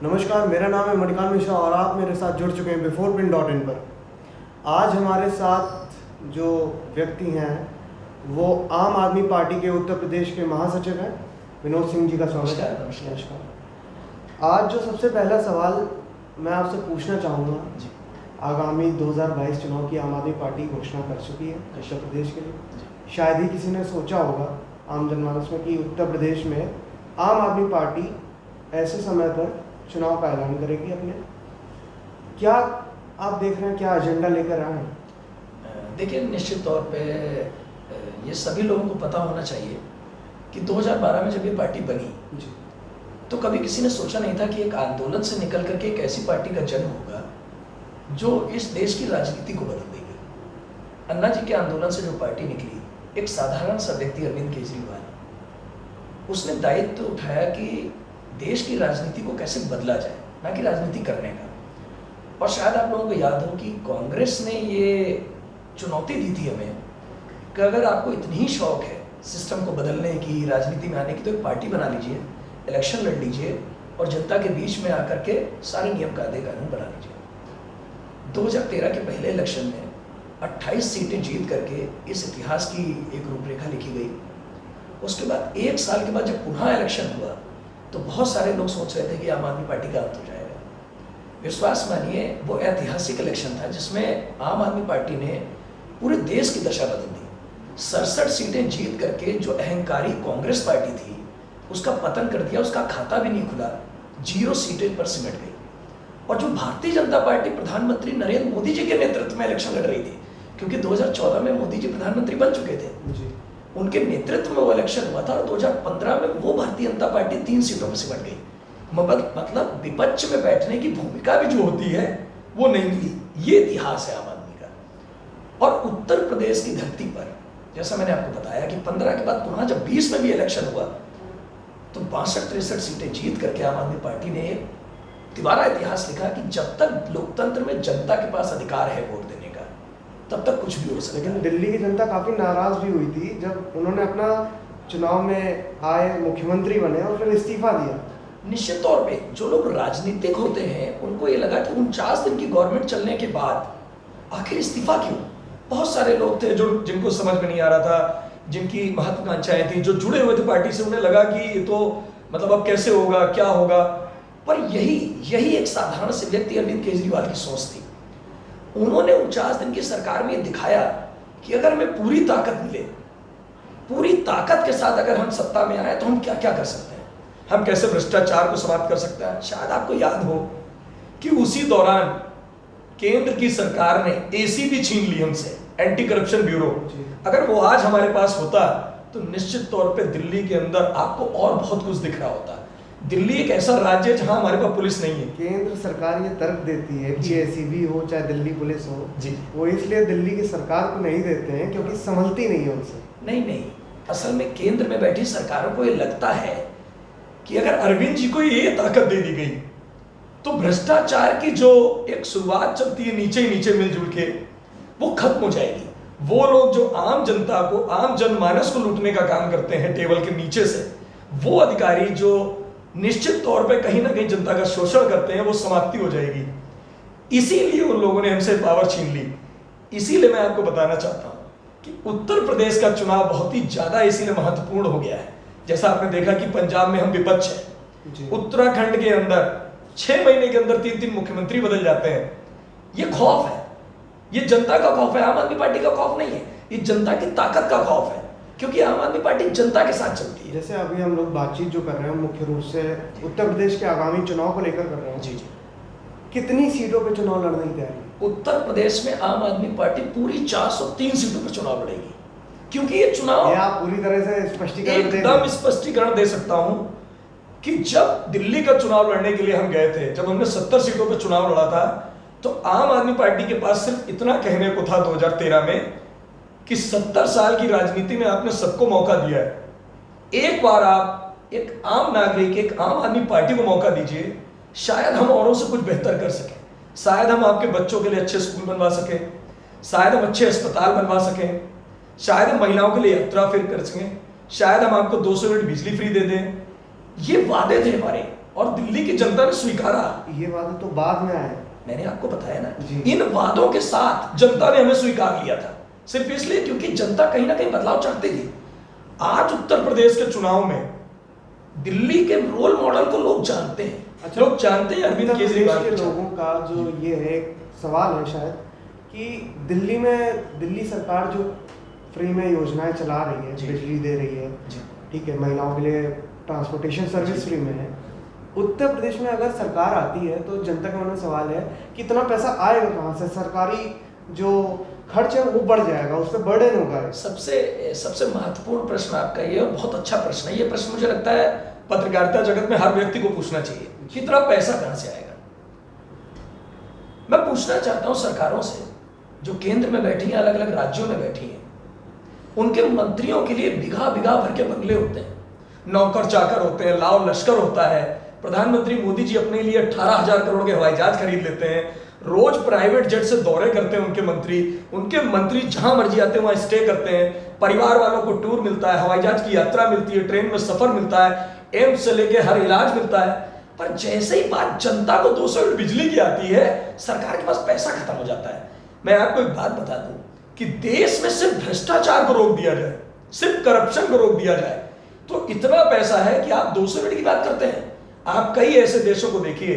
नमस्कार, मेरा नाम है मणिकांत मिश्रा और आप मेरे साथ जुड़ चुके हैं biforeprint.in पर। आज हमारे साथ जो व्यक्ति हैं वो आम आदमी पार्टी के उत्तर प्रदेश के महासचिव हैं विनोद सिंह जी का स्वागत है। नमस्कार। आज जो सबसे पहला सवाल मैं आपसे पूछना चाहूँगा, आगामी 2022 चुनाव की आम आदमी पार्टी घोषणा कर चुकी है उत्तर प्रदेश के लिए। शायद ही किसी ने सोचा होगा आम जनमानस में कि उत्तर प्रदेश में आम आदमी पार्टी ऐसे समय पर चुनाव का ऐलान करेगी अपने। क्या आप देख रहे हैं, क्या एजेंडा लेकर आए हैं? देखिए, निश्चित तौर पे ये सभी लोगों को पता होना चाहिए कि 2012 में जब ये पार्टी बनी तो कभी किसी ने सोचा नहीं था कि एक आंदोलन से निकल करके एक ऐसी पार्टी का जन्म होगा जो इस देश की राजनीति को बदल देगी। अन्ना जी के आंदोलन से जो पार्टी निकली, एक साधारण सा व्यक्ति अरविंद केजरीवाल, उसने दायित्व उठाया कि देश की राजनीति को कैसे बदला जाए, ना कि राजनीति करने का। और शायद आप लोगों को याद हो कि कांग्रेस ने ये चुनौती दी थी हमें कि अगर आपको इतनी ही शौक है सिस्टम को बदलने की, राजनीति में आने की, तो एक पार्टी बना लीजिए, इलेक्शन लड़ लीजिए और जनता के बीच में आकर के सारे नियम कायदे कानून बना लीजिए। 2013 के पहले इलेक्शन में 28 सीटें जीत करके इस इतिहास की एक रूपरेखा लिखी गई। उसके बाद एक साल के बाद जब पुनः इलेक्शन हुआ तो बहुत सारे लोग सोच रहे थे कि आम आदमी पार्टी का अंत हो जाएगा। विश्वास मानिए, वो ऐतिहासिक इलेक्शन था जिसमें आम आदमी पार्टी ने पूरे देश की दशा बदल दी। 67 सीटें जीत करके जो अहंकारी कांग्रेस पार्टी थी उसका पतन कर दिया, उसका खाता भी नहीं खुला, 0 सीटें पर सिमट गई। और जो भारतीय जनता पार्टी प्रधानमंत्री नरेंद्र मोदी जी के नेतृत्व में इलेक्शन लड़ रही थी, क्योंकि 2014 में मोदी जी प्रधानमंत्री बन चुके थे, उनके नेतृत्व में वो इलेक्शन हुआ था और 2015 में वो भारतीय जनता पार्टी 3 सीटों पर सिमट गई। मतलब विपक्ष में बैठने की भूमिका भी जो होती है वो नहीं मिली। ये इतिहास है आम आदमी का। और उत्तर प्रदेश की धरती पर, जैसा मैंने आपको बताया कि 15 के बाद पुनः जब 20 में भी इलेक्शन हुआ तो 62-63 सीटें जीत करके आम आदमी पार्टी ने एक तिबारा इतिहास लिखा कि जब तक लोकतंत्र में जनता के पास अधिकार है वोट देने का, तब तक कुछ भी हो सकता है। लेकिन दिल्ली की जनता काफ़ी नाराज़ भी हुई थी जब उन्होंने अपना चुनाव में आए, मुख्यमंत्री बने और फिर इस्तीफा दिया। निश्चित तौर पे जो लोग राजनीतिक होते हैं उनको ये लगा कि 49 दिन की गवर्नमेंट चलने के बाद आखिर इस्तीफा क्यों। बहुत सारे लोग थे जो जिनको समझ में नहीं आ रहा था, जिनकी महत्वाकांक्षाएं थी, जो जुड़े हुए थे पार्टी से, उन्हें लगा कि ये तो मतलब अब कैसे होगा, क्या होगा। पर यही एक साधारण से व्यक्ति अरविंद केजरीवाल की सोच थी। उन्होंने 49 दिन की सरकार में दिखाया कि अगर हमें पूरी ताकत मिले, पूरी ताकत के साथ अगर हम सत्ता में आए तो हम क्या क्या कर सकते हैं, हम कैसे भ्रष्टाचार को समाप्त कर सकते हैं। शायद आपको याद हो कि उसी दौरान केंद्र की सरकार ने एसीबी छीन ली हमसे, एंटी करप्शन ब्यूरो। अगर वो आज हमारे पास होता तो निश्चित तौर पे दिल्ली के अंदर आपको और बहुत कुछ दिख रहा होता। दिल्ली एक ऐसा राज्य है जहां हमारे पास पुलिस नहीं है। केंद्र सरकार ये तर्क देती है कि एसीबी हो चाहे दिल्ली पुलिस हो जी, वो इसलिए दिल्ली की सरकार को नहीं देते हैं क्योंकि संभलती नहीं है उनसे। नहीं, असल में केंद्र में बैठी सरकारों को ये लगता है कि अगर अरविंद जी को ये ताकत दे दी गई तो भ्रष्टाचार की जो एक शुरुआत चलती है नीचे ही नीचे मिलजुल के, वो खत्म हो जाएगी। वो लोग जो आम जनता को, आम जनमानस को लूटने का काम करते हैं टेबल के नीचे से, वो अधिकारी जो निश्चित तौर पे कहीं ना कहीं जनता का शोषण करते हैं, वो समाप्ति हो जाएगी। इसीलिए उन लोगों ने हमसे पावर छीन ली। इसीलिए मैं आपको बताना चाहता हूं कि उत्तर प्रदेश का चुनाव बहुत ही ज्यादा इसीलिए महत्वपूर्ण हो गया है। जैसा आपने देखा कि पंजाब में हम विपक्ष है, उत्तराखंड के अंदर 6 महीने के अंदर 3-3 मुख्यमंत्री बदल जाते हैं। ये खौफ है, ये जनता का खौफ है, आम आदमी पार्टी का खौफ नहीं है। ये जनता की ताकत का खौफ है, क्योंकि आम आदमी पार्टी जनता के साथ चलती है। जैसे अभी हम लोग बातचीत जो कर रहे हैं मुख्य रूप से उत्तर प्रदेश के आगामी चुनाव को लेकर कर रहे हैं। जी, कितनी सीटों पे चुनाव लड़ने की तैयारी? उत्तर प्रदेश में आम आदमी पार्टी पूरी 403 सीटों पर चुनाव लड़ेगी, क्योंकि ये चुनाव, आप पूरी तरह से स्पष्टीकरण एकदम स्पष्टीकरण दे सकता हूं कि जब दिल्ली का चुनाव लड़ने के लिए हम गए थे, जब हमने 70 सीटों पर चुनाव लड़ा था, तो आम आदमी पार्टी के पास सिर्फ इतना कहने को था 2013 में कि 70 साल की राजनीति में आपने सबको मौका दिया है, एक बार आप एक आम नागरिक, एक आम आदमी पार्टी को मौका दीजिए, शायद हम औरों से कुछ बेहतर कर सकें, शायद हम आपके बच्चों के लिए अच्छे स्कूल बनवा सकें, शायद हम अच्छे अस्पताल बनवा सकें, शायद हम महिलाओं के लिए यात्रा फिर कर सकें, शायद हम आपको 200 यूनिट बिजली फ्री दे दें। ये वादे थे हमारे और दिल्ली की जनता ने स्वीकारा। ये वादे तो बाद में आए। मैंने आपको बताया ना, जी। इन वादों के साथ जनता ने हमें स्वीकार लिया था, सिर्फ इसलिए क्योंकि जनता कहीं ना कहीं बदलाव चाहती थी। आज उत्तर प्रदेश के चुनाव में दिल्ली के रोल मॉडल को लोग जानते हैं। अच्छा, लोग जानते हैं अरविंद उत्तर प्रदेश केजरीवाल के को। लोगों का जो ये है एक सवाल है शायद कि दिल्ली में दिल्ली सरकार जो फ्री में योजनाएं चला रही है, जी। बिजली दे रही है, जी। ठीक है, महिलाओं के लिए ट्रांसपोर्टेशन सर्विस फ्री में है। उत्तर प्रदेश में अगर सरकार आती है तो जनता का मन में सवाल है कि इतना पैसा आएगा कहाँ से? सरकारी जो खर्च है वो बढ़ जाएगा, उस पर बर्डन होगा। सबसे महत्वपूर्ण प्रश्न आपका ये, और बहुत अच्छा प्रश्न है ये प्रश्न। मुझे लगता है पत्रकारिता जगत में हर व्यक्ति को पूछना चाहिए कि इतना पैसा कहां से आएगा। मैं पूछना चाहता हूं सरकारों से जो केंद्र में बैठी हैं, अलग अलग राज्यों में बैठी हैं, उनके मंत्रियों के लिए बिघा बिघा भर के बंगले होते हैं, नौकर चाकर होते हैं, लाव लश्कर होता है। प्रधानमंत्री मोदी जी अपने लिए 18,000 करोड़ के हवाई जहाज खरीद लेते हैं, रोज प्राइवेट जेट से दौरे करते हैं उनके मंत्री जहां मर्जी आते हैं वहां स्टे करते हैं, परिवार वालों को टूर मिलता है, हवाई जहाज की यात्रा मिलती है, ट्रेन में सफर मिलता है, एम्स से लेके हर इलाज मिलता है। पर जैसे ही बात जनता को 200 यूनिट बिजली की आती है, सरकार के पास पैसा खत्म हो जाता है। मैं आपको एक बात बता दूं कि देश में सिर्फ भ्रष्टाचार को रोक दिया जाए, सिर्फ करप्शन को रोक दिया जाए, तो इतना पैसा है कि आप 200 यूनिट की बात करते हैं। आप कई ऐसे देशों को देखिए,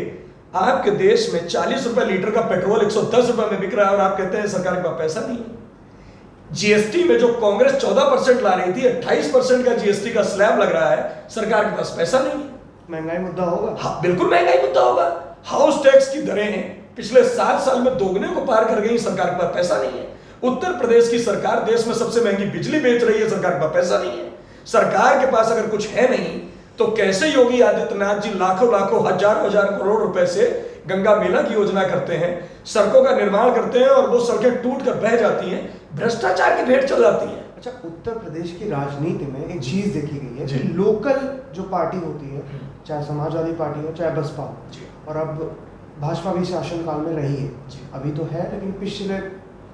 आपके देश में 40 रुपए लीटर का पेट्रोल 110 रुपए में बिक रहा है और आप कहते हैं सरकार के पास पैसा नहीं है। जीएसटी में जो कांग्रेस 14% ला रही थी, 28% का जीएसटी का स्लैब लग रहा है, सरकार के पास पैसा नहीं है। महंगाई मुद्दा होगा। हाँ, बिल्कुल महंगाई मुद्दा होगा। हाउस टैक्स की दरें हैं पिछले 7 साल में दोगुने को पार कर गई, सरकार के पास पैसा नहीं है। उत्तर प्रदेश की सरकार देश में सबसे महंगी बिजली बेच रही है, सरकार के पास पैसा नहीं है। सरकार के पास अगर कुछ है नहीं तो कैसे योगी आदित्यनाथ जी लाखों लाखों हजार करोड़ रुपए से गंगा मेला की योजना करते हैं, सड़कों का निर्माण करते हैं और वो सड़कें टूट कर बह जाती हैं, भ्रष्टाचार की भेंट चल जाती है। अच्छा, उत्तर प्रदेश की राजनीति में एक चीज देखी गई है जी। कि लोकल जो पार्टी होती है, चाहे समाजवादी पार्टी हो चाहे बसपा हो, जी। और अब भाजपा भी शासनकाल में रही है, जी। अभी तो है लेकिन पिछले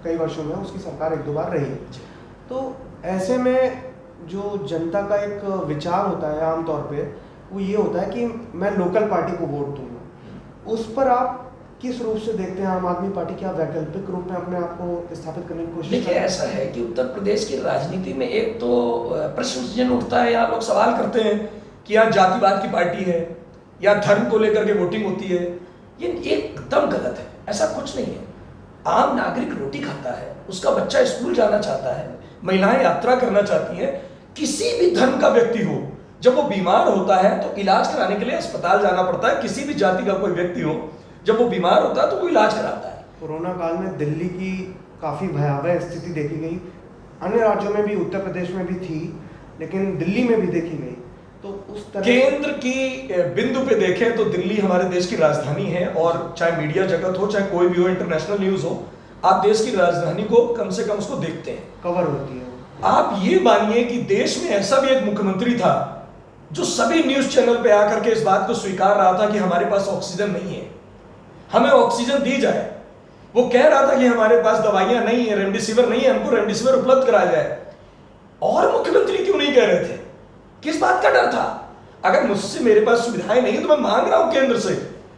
कई वर्षों में उसकी सरकार 1-2 बार रही है। तो ऐसे में जो जनता का एक विचार होता है आमतौर पे वो ये होता है कि मैं लोकल पार्टी को वोट दूंगा। उस पर आप किस रूप से देखते हैं आम आदमी पार्टी? क्या वैकल्पिक रूप में अपने आप को स्थापित करने की कोशिश देखिए, ऐसा है कि उत्तर प्रदेश की राजनीति में एक तो प्रश्न चिन्ह उठता है, यहाँ लोग सवाल करते हैं कि यहाँ जातिवाद की पार्टी है या धर्म को लेकर के वोटिंग होती है। ये एकदम गलत है, ऐसा कुछ नहीं है। आम नागरिक रोटी खाता है, उसका बच्चा स्कूल जाना चाहता है, महिलाएं यात्रा करना चाहती हैं। किसी भी धर्म का व्यक्ति हो, जब वो बीमार होता है तो इलाज कराने के लिए अस्पताल जाना पड़ता है। किसी भी जाति का कोई व्यक्ति हो, जब वो बीमार होता है तो वो इलाज कराता है। कोरोना काल में दिल्ली की काफ़ी भयावह स्थिति देखी गई, अन्य राज्यों में भी, उत्तर प्रदेश में भी थी, लेकिन दिल्ली में भी देखी गई। तो उस तरह केंद्र की बिंदु पे देखें तो दिल्ली हमारे देश की राजधानी है, और चाहे मीडिया जगत हो, चाहे कोई भी हो, इंटरनेशनल न्यूज हो, आप देश की राजधानी को कम से कम उसको देखते हैं, कवर होती है। आप ये मानिए कि देश में ऐसा भी एक मुख्यमंत्री था जो सभी न्यूज चैनल पे आकर के इस बात को स्वीकार रहा था कि हमारे पास ऑक्सीजन नहीं है, हमें ऑक्सीजन दी जाए। वो कह रहा था कि हमारे पास दवाइयां नहीं है, रेमडेसिविर नहीं है, हमको रेमडेसिविर उपलब्ध कराया जाए। और मुख्यमंत्री क्यों नहीं कह रहे थे? किस बात का डर था? अगर मुझसे मेरे पास सुविधाएं नहीं है तो मैं मांग रहा हूं केंद्र से।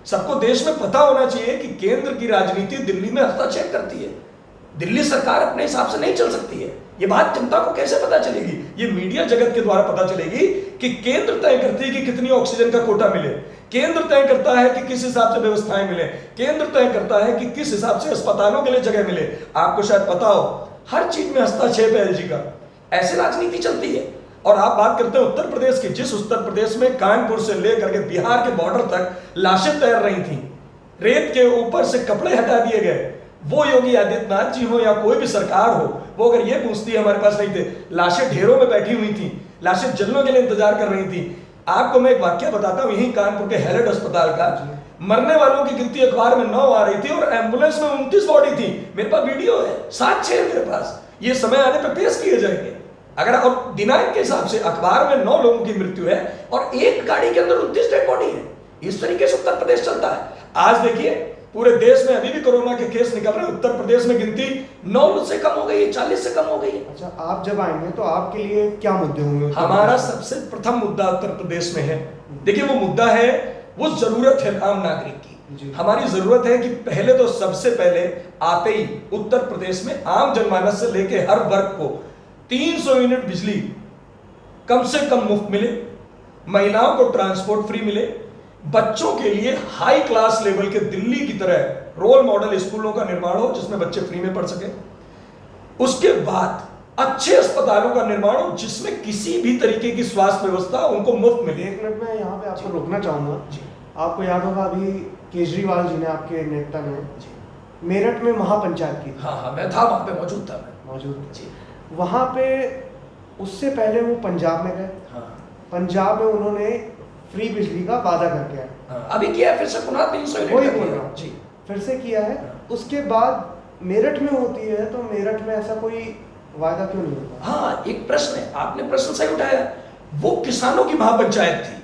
सबको देश में पता होना चाहिए कि केंद्र की राजनीति दिल्ली में हस्तक्षेप करती है। दिल्ली सरकार अपने हिसाब से नहीं चल सकती है। ये बात जनता को कैसे पता चलेगी? ये मीडिया जगत के द्वारा पता चलेगी कि केंद्र तय करती है कि कितनी ऑक्सीजन का कोटा मिले, केंद्र तय करता है कि किस हिसाब से व्यवस्थाएं मिले, केंद्र तय करता है कि किस हिसाब से अस्पतालों के लिए जगह मिले। आपको शायद पता हो, हर चीज में हस्तक्षेप है एलजी का। ऐसे राजनीति चलती है। और आप बात करते हैं उत्तर प्रदेश की, जिस उत्तर प्रदेश में कानपुर से लेकर के बिहार के बॉर्डर तक लाशें तैर रही थी, रेत के ऊपर से कपड़े हटा दिए गए, वो योगी आदित्यनाथ जी हो या कोई भी सरकार हो, वो अगर ये पूछती है हमारे पास नहीं थे, लाशें ढेरों में बैठी हुई थी, लाशें जलने के लिए इंतजार कर रही थी। आपको मैं एक वाक्य बताता हूँ, यही कानपुर के हेलेट अस्पताल का। मरने वालों की गिनती अखबार में 9 आ रही थी और एम्बुलेंस में 29 बॉडी थी। मेरे पास वीडियो है, 7-6 मेरे पास, ये समय आने पर पेश किए जाएंगे। अगर और दिनांक के हिसाब से अखबार में 9 लोगों की मृत्यु है और एक गाड़ी के अंदर 29 डेड बॉडी है। इस तरीके से उत्तर प्रदेश चलता है। आज देखिए, पूरे देश में अभी भी कोरोना के केस निकल रहे हैं। उत्तर प्रदेश में गिनती 9 से कम हो गई है, 40 से कम हो गई है। अच्छा, आप जब आएंगे तो आपके लिए क्या मुद्दे होंगे? हमारा सबसे प्रथम मुद्दा उत्तर प्रदेश में है, देखिए वो मुद्दा है वो जरूरत है आम नागरिक की। हमारी जरूरत है कि पहले तो सबसे पहले आप ही उत्तर प्रदेश में आम जनमानस से लेके हर वर्ग को 300 यूनिट बिजली कम से कम मुफ्त मिले, महिलाओं को ट्रांसपोर्ट फ्री मिले, बच्चों के लिए हाई क्लास लेवल के दिल्ली की तरह रोल मॉडल स्कूलों का निर्माण हो जिसमें बच्चे फ्री में पढ़ सके। उसके बाद अच्छे अस्पतालों का निर्माण हो जिसमें किसी भी तरीके की स्वास्थ्य व्यवस्था उनको मुफ्त मिले। एक मिनट में यहाँ पे आपको रोकना चाहूंगा। आपको याद होगा अभी केजरीवाल जी ने, आपके नेता ने मेरठ में महापंचायत की। हाँ, मैं था वहां पे, मौजूद था मैं। मौजूद जी। वहां पे उससे पहले वो पंजाब में गए। हाँ। पंजाब में उन्होंने फ्री बिजली का वादा करके आए। हाँ, अभी किया है फिर से पुनः 300 यूनिट वही बोल रहा हूँ जी, फिर से किया है। हाँ। उसके बाद मेरठ में होती है तो मेरठ में ऐसा कोई वादा क्यों नहीं होता? हाँ, एक प्रश्न है, आपने प्रश्न सही उठाया। वो किसानों की महापंचायत थी,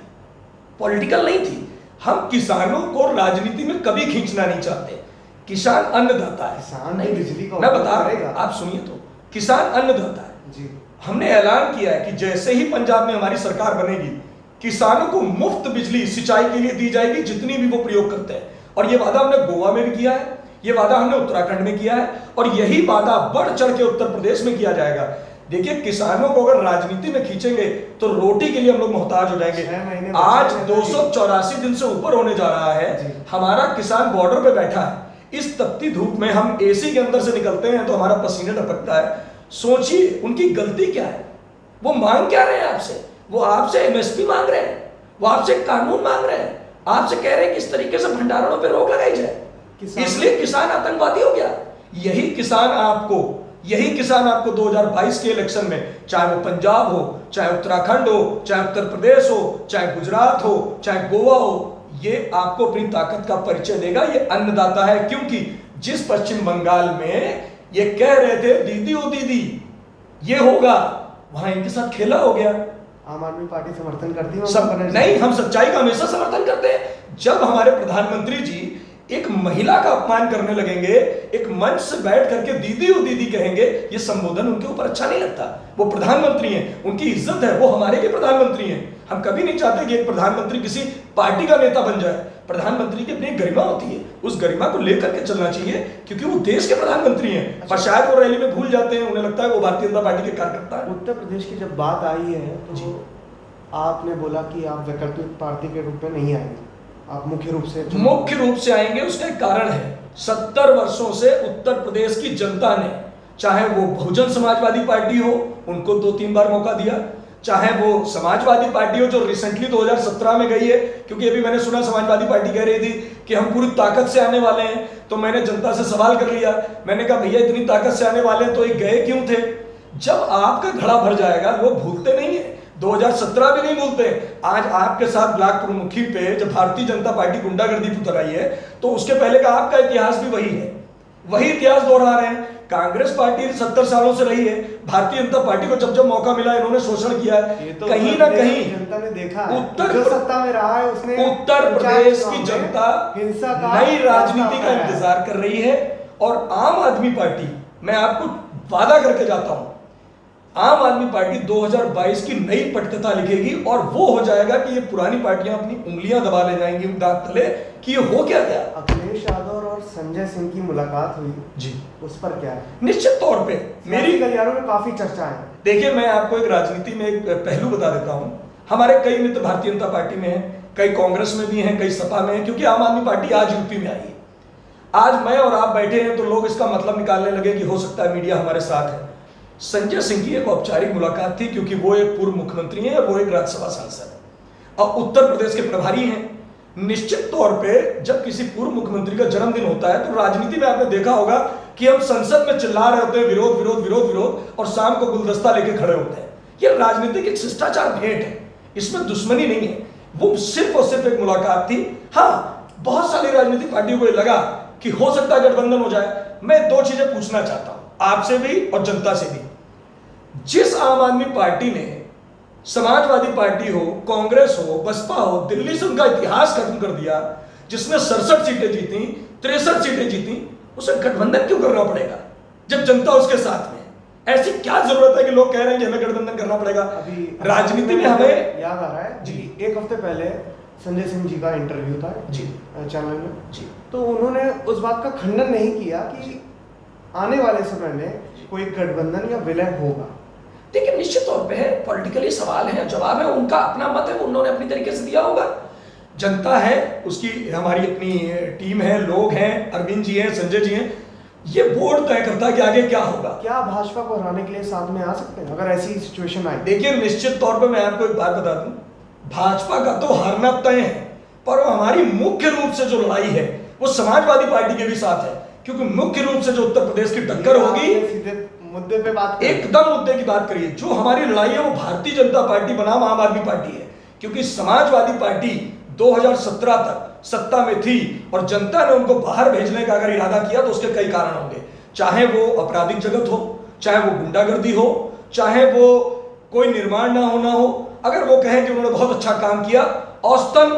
पॉलिटिकल नहीं थी। हम किसानों को राजनीति में कभी खींचना नहीं चाहते। किसान अन्नदाता है। किसान नहीं बिजली का मैं बता रहा करेगा। हूं, आप सुनिए तो, किसान अन्नदाता है जी। हमने ऐलान किया है कि जैसे ही पंजाब में हमारी सरकार बनेगी, किसानों को मुफ्त बिजली सिंचाई के लिए दी जाएगी जितनी भी वो प्रयोग करते हैं। और ये वादा हमने गोवा में भी किया है, ये वादा हमने उत्तराखंड में किया है, और यही वादा बढ़ चढ़ के उत्तर प्रदेश में किया जाएगा। देखिए, किसानों को अगर राजनीति में खींचेंगे तो रोटी के लिए हम लोग मोहताज हो जाएंगे। आज 284 दिन से ऊपर होने जा रहा है, हमारा किसान बॉर्डर पे बैठा है। इस तपती धूप में हम एसी के अंदर से निकलते हैं तो हमारा पसीने टपकता है। सोचिए उनकी गलती क्या है। वो मांग क्या रहे हैं आपसे? वो आपसे एमएसपी मांग रहे हैं, वो आपसे कानून मांग रहे हैं, आपसे कह रहे हैं कि इस तरीके से भंडारणों पे रोक लगाई जाए। इसलिए किसान आतंकवादी हो गया। यही किसान आपको 2022 के इलेक्शन में, चाहे वो पंजाब हो, चाहे उत्तराखंड हो, चाहे उत्तर प्रदेश हो, चाहे गुजरात हो, चाहे गोवा हो, ये आपको अपनी ताकत का परिचय देगा। ये अन्नदाता है। क्योंकि जिस पश्चिम बंगाल में ये कह रहे थे दीदी ओ दीदी ये होगा, वहां इनके साथ खेला हो गया। आम आदमी पार्टी समर्थन करती है सब नहीं, हम सच्चाई का हमेशा समर्थन करते हैं। जब हमारे प्रधानमंत्री जी एक महिला का अपमान करने लगेंगे, एक मंच से बैठ करके दीदी और दीदी कहेंगे, ये संबोधन उनके ऊपर अच्छा नहीं लगता। वो प्रधानमंत्री हैं, उनकी इज्जत है, वो हमारे भी प्रधानमंत्री हैं। हम कभी नहीं चाहते कि एक प्रधानमंत्री किसी पार्टी का नेता बन जाए। प्रधानमंत्री की अपनी गरिमा होती है, उस गरिमा को लेकर के चलना चाहिए, क्योंकि वो देश के प्रधानमंत्री हैं। पर शायद वो रैली में भूल जाते हैं, उन्हें लगता है वो भारतीय जनता पार्टी के कार्यकर्ता है। उत्तर प्रदेश की जब बात आई है तो आपने बोला कि आप वैकल्पिक पार्टी के रूप में नहीं आएंगे, आप मुख्य रूप से आएंगे। उसका एक कारण है, 70 वर्षों से उत्तर प्रदेश की जनता ने, चाहे वो बहुजन समाजवादी पार्टी हो, उनको 2-3 बार मौका दिया, चाहे वो समाजवादी पार्टी हो जो रिसेंटली 2017 में गई है। क्योंकि अभी मैंने सुना समाजवादी पार्टी कह रही थी कि हम पूरी ताकत से आने वाले हैं, तो मैंने जनता से सवाल कर लिया। मैंने कहा भैया इतनी ताकत से आने वाले हैं तो ये गए क्यों थे? जब आपका घड़ा भर जाएगा, लोग भूलते नहीं है, 2017 भी नहीं भूलते। आज आपके साथ ब्लॉक प्रमुखी पे जब भारतीय जनता पार्टी गुंडागर्दी उतर आई है, तो उसके पहले का आपका इतिहास भी वही है, वही इतिहास दोहरा रहे हैं। कांग्रेस पार्टी 70 सालों से रही है, भारतीय जनता पार्टी को जब जब मौका मिला इन्होंने शोषण किया है। तो कहीं ना कहीं जनता ने देखा है, उत्तर सत्ता में रहा है उसने, उत्तर प्रदेश की जनता हिंसा का नई राजनीति का इंतजार कर रही है। और आम आदमी पार्टी, मैं आपको वादा करके जाता हूं, आम आदमी पार्टी 2022 की नई पटकथा लिखेगी और वो हो जाएगा कि ये पुरानी पार्टियां अपनी उंगलियां दबा ले जाएंगी दांत तले कि ये हो क्या गया। अखिलेश यादव और संजय सिंह की मुलाकात हुई जी, उस पर क्या है? निश्चित तौर पे मेरी गलियारों में काफी चर्चा है। देखिए, मैं आपको एक राजनीति में एक पहलू बता देता हूं। हमारे कई मित्र भारतीय जनता पार्टी में हैं, कई कांग्रेस में भी हैं, कई सपा में हैं, क्योंकि आम आदमी पार्टी आज यूपी में आई है। आज मैं और आप बैठे हैं तो लोग इसका मतलब निकालने लगे कि हो सकता है मीडिया हमारे साथ है। संजय सिंह की एक औपचारिक मुलाकात थी, क्योंकि वो एक पूर्व मुख्यमंत्री हैं, वो एक राज्यसभा सांसद है और उत्तर प्रदेश के प्रभारी हैं। निश्चित तौर पे जब किसी पूर्व मुख्यमंत्री का जन्मदिन होता है तो राजनीति में आपने देखा होगा कि हम संसद में चिल्ला रहे होते हैं विरोध विरोध विरोध विरोध, और शाम को गुलदस्ता लेके खड़े होते हैं। ये राजनीतिक एक शिष्टाचार भेंट है, इसमें दुश्मनी नहीं है। वो सिर्फ और सिर्फ एक मुलाकात थी। हाँ, बहुत सारी राजनीतिक पार्टियों को लगा कि हो सकता है गठबंधन हो जाए। मैं 2 चीजें पूछना चाहता हूं आपसे भी और जनता से भी। जिस आम आदमी पार्टी ने, समाजवादी पार्टी हो, कांग्रेस हो, बसपा हो, दिल्ली से उनका इतिहास खत्म कर दिया, जिसने 67 सीटें जीती, 63 सीटें जीती, उसे गठबंधन क्यों करना पड़ेगा जब जनता उसके साथ में? ऐसी क्या जरूरत है कि लोग कह रहे हैं कि हमें गठबंधन करना पड़ेगा? अभी राजनीति में हमें याद आ रहा है जी, एक हफ्ते पहले संजय सिंह जी का इंटरव्यू था जी चैनल में, जी तो उन्होंने उस बात का खंडन नहीं किया कि आने वाले समय में कोई गठबंधन या विलय होगा। देखिए निश्चित तौर पे है, पॉलिटिकली सवाल है, जवाब है, उनका अपना मत है, उन्होंने अपनी तरीके से दिया होगा। जनता है, उसकी हमारी अपनी टीम है, लोग हैं, अरविंद जी हैं, संजय जी हैं, ये बोर्ड तय करता है कि आगे क्या होगा। क्या भाजपा को हराने के लिए साथ में आ सकते हैं अगर ऐसी सिचुएशन आई? देखिए निश्चित तौर पे मैं आपको एक बात बता दूं, भाजपा का तो हारना तय है, पर वो हमारी मुख्य रूप से जो लड़ाई है वो समाजवादी पार्टी के भी साथ है, क्योंकि मुख्य रूप से जो उत्तर प्रदेश की टक्कर होगी, सीधे मुद्दे पे बात करिए। एकदम मुद्दे की बात करिए, जो हमारी लड़ाई है वो भारतीय जनता पार्टी बनाम आम आदमी पार्टी है, क्योंकि समाजवादी पार्टी 2017 तक सत्ता में थी और जनता ने उनको बाहर भेजने का अगर इरादा किया तो उसके कई कारण होंगे, चाहे वो आपराधिक जगत हो, चाहे वो गुंडागर्दी हो, चाहे वो कोई निर्माण ना होना हो। अगर वो कहें कि उन्होंने बहुत अच्छा काम किया औसतन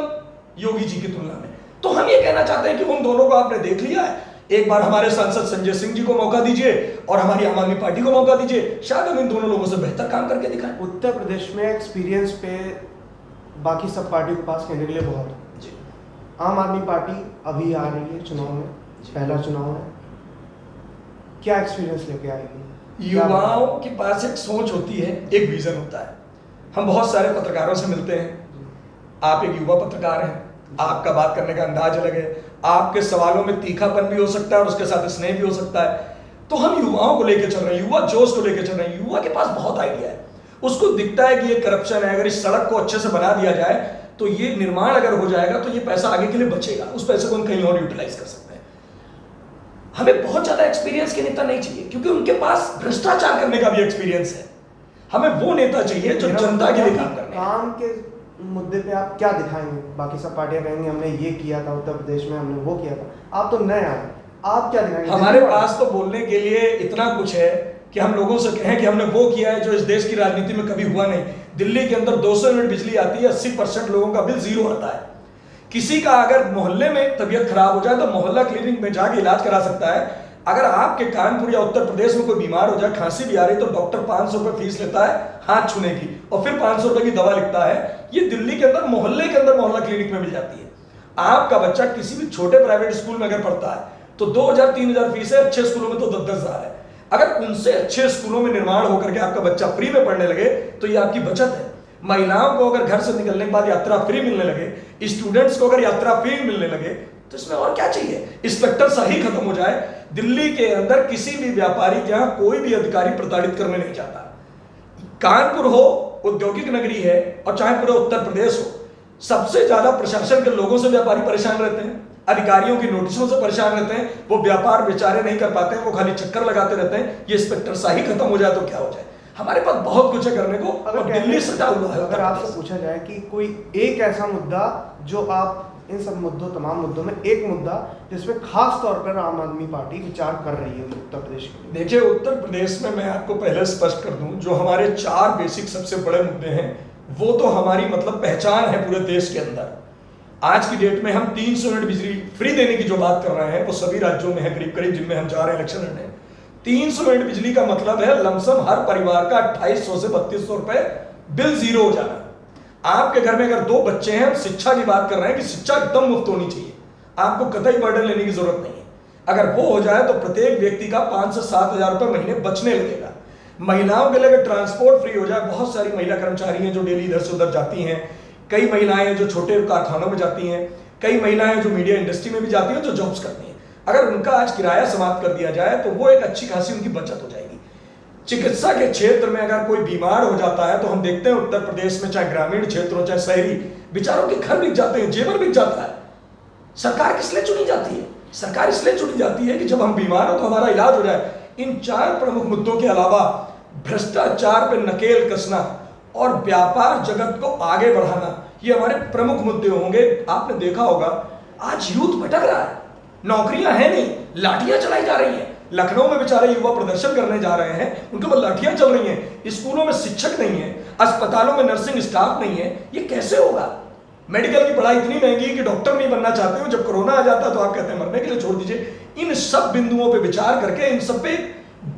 योगी जी की तुलना में, तो हम ये कहना चाहते हैं कि उन दोनों को आपने देख लिया है, एक बार हमारे सांसद संजय सिंह जी को मौका दीजिए और हमारी आम आदमी पार्टी को मौका दीजिए, शायद हम इन दोनों लोगों से बेहतर काम करके दिखाएं। उत्तर प्रदेश में एक्सपीरियंस पे बाकी सब पार्टियों के पास कहने के लिए बहुत है। आम आदमी पार्टी अभी आ रही है चुनाव में, पहला चुनाव है, क्या एक्सपीरियंस लेके आएगी? युवाओं के पास एक सोच होती है, एक विजन होता है। हम बहुत सारे पत्रकारों से मिलते हैं, आप एक युवा पत्रकार हैं, आपका बात करने का अंदाज अलग है, आपके सवालों में तीखापन भी हो सकता है और उसके साथ स्नेह भी हो सकता है। तो हम युवाओं को लेकर चल रहे हैं, युवा जोश को लेकर चल रहे हैं। युवा के पास बहुत आइडिया है, उसको दिखता है कि ये करप्शन है, अगर इस सड़क को अच्छे से बना दिया जाए तो ये निर्माण अगर हो जाएगा तो ये पैसा आगे के लिए बचेगा, उस पैसे को हम कहीं और यूटिलाइज कर सकते हैं। हमें बहुत ज्यादा एक्सपीरियंस के नेता नहीं चाहिए, क्योंकि उनके पास भ्रष्टाचार करने का भी एक्सपीरियंस है। हमें वो नेता चाहिए जो जनता के लिए काम करने। काम के मुद्दे पे आप क्या दिखाएंगे? बाकी सब पार्टियां कहेंगे हमने ये किया था उत्तर प्रदेश में, हमने वो किया था, आप तो नए आए, आप क्या दिखाएंगे? हमारे पास तो बोलने के लिए इतना कुछ है कि हम लोगों से कहें कि हमने वो किया है जो इस देश की राजनीति में कभी हुआ नहीं। दिल्ली के अंदर 200 यूनिट बिजली आती है, 80% लोगों का बिल जीरो आता है। किसी का अगर मोहल्ले में तबीयत खराब हो जाए तो मोहल्ला क्लिनिक में जाके इलाज करा सकता है। अगर आपके कानपुर या उत्तर प्रदेश में कोई बीमार हो जाए, खांसी भी आ रही, तो डॉक्टर 500 रुपए फीस लेता है हाथ छूने की और फिर 500 रुपए की दवा लिखता है। ये दिल्ली के अंदर मोहल्ले के अंदर मोहल्ला क्लिनिक में मिल जाती है। आपका बच्चा किसी भी छोटे प्राइवेट स्कूल में अगर पढ़ता है तो 2000-3000 फीस है, अच्छे स्कूलों में तो 10,000 है। अगर उनसे अच्छे स्कूलों में निर्माण होकर के आपका बच्चा फ्री में पढ़ने लगे तो ये आपकी बचत है। महिलाओं को अगर घर से निकलने के बाद यात्रा फ्री मिलने लगे, स्टूडेंट्स को अगर यात्रा फ्री मिलने लगे, तो इसमें और क्या चाहिए? इंस्पेक्टर सही खत्म हो जाए। दिल्ली के अंदर किसी भी व्यापारी के यहाँ कोई भी अधिकारी प्रताड़ित करने नहीं जाता। कानपुर हो, औद्योगिक नगरी है, और चाहे पूरा उत्तर प्रदेश हो, सबसे ज्यादा प्रशासन के लोगों से व्यापारी परेशान रहते हैं, अधिकारियों की नोटिसों से परेशान रहते हैं। वो व्यापार बेचारे नहीं कर पाते हैं, वो खाली चक्कर लगाते रहते हैं। ये इंस्पेक्टर शाही खत्म हो जाए तो क्या हो जाए? हमारे पास बहुत कुछ है करने को। अगर दिल्ली सटा हुआ है। अगर आपसे पूछा जाए कि कोई एक ऐसा मुद्दा जो आप इन सब मुद्दों, तमाम मुद्दों में एक मुद्दा जिसमें खास तौर पर आम आदमी पार्टी विचार कर रही है उत्तर प्रदेश के लिए। देखिए उत्तर प्रदेश में मैं आपको पहले स्पष्ट कर दूं, जो हमारे 4 बेसिक सबसे बड़े मुद्दे हैं, वो तो हमारी मतलब पहचान है पूरे देश के अंदर। आज की डेट में हम 300 यूनिट बिजली फ्री देने की जो बात कर रहे हैं वो सभी राज्यों में है करीब करीब, जिनमें हम जा रहे हैं इलेक्शन लड़ने। 300 यूनिट बिजली का मतलब है लमसम हर परिवार का 2800 से 3200 रुपए बिल जीरो हो जाना। आपके घर में अगर 2 बच्चे हैं, हम शिक्षा की बात कर रहे हैं कि शिक्षा एकदम मुफ्त होनी चाहिए, आपको कतई बर्डन लेने की जरूरत नहीं है। अगर वो हो जाए तो प्रत्येक व्यक्ति का 5 से 7 हजार रुपए महीने बचने लगेगा। महिलाओं के लिए अगर ट्रांसपोर्ट फ्री हो जाए, बहुत सारी महिला कर्मचारी हैं जो डेली इधर से उधर जाती हैं, कई महिलाएं हैं जो छोटे कारखानों में जाती हैं, कई महिलाएं जो मीडिया इंडस्ट्री में भी जाती हैं, जो जॉब्स करती हैं, अगर उनका आज किराया समाप्त कर दिया जाए तो वो एक अच्छी खासी उनकी बचत हो जाएगी। चिकित्सा के क्षेत्र में अगर कोई बीमार हो जाता है तो हम देखते हैं उत्तर प्रदेश में, चाहे ग्रामीण क्षेत्र हो चाहे शहरी, बेचारों के घर बिक जाते हैं, जेवर बिक जाता है। सरकार किस लिए चुनी जाती है? सरकार इसलिए चुनी जाती है कि जब हम बीमार हो तो हमारा इलाज हो जाए। इन 4 प्रमुख मुद्दों के अलावा भ्रष्टाचार पे नकेल कसना और व्यापार जगत को आगे बढ़ाना, ये हमारे प्रमुख मुद्दे होंगे। आपने देखा होगा आज यूथ भटक रहा है, नौकरियां हैं नहीं, लाठियां चलाई जा रही हैं। लखनऊ में बेचारे युवा प्रदर्शन करने जा रहे हैं, उनके ऊपर लाठियां चल रही हैं। स्कूलों में शिक्षक नहीं है, अस्पतालों में नर्सिंग स्टाफ नहीं है। ये कैसे होगा? मेडिकल की पढ़ाई इतनी महंगी है कि डॉक्टर नहीं बनना चाहते हो, जब कोरोना आ जाता है तो आप कहते हैं मरने के लिए छोड़ दीजिए। इन सब बिंदुओं पर विचार करके इन सब पे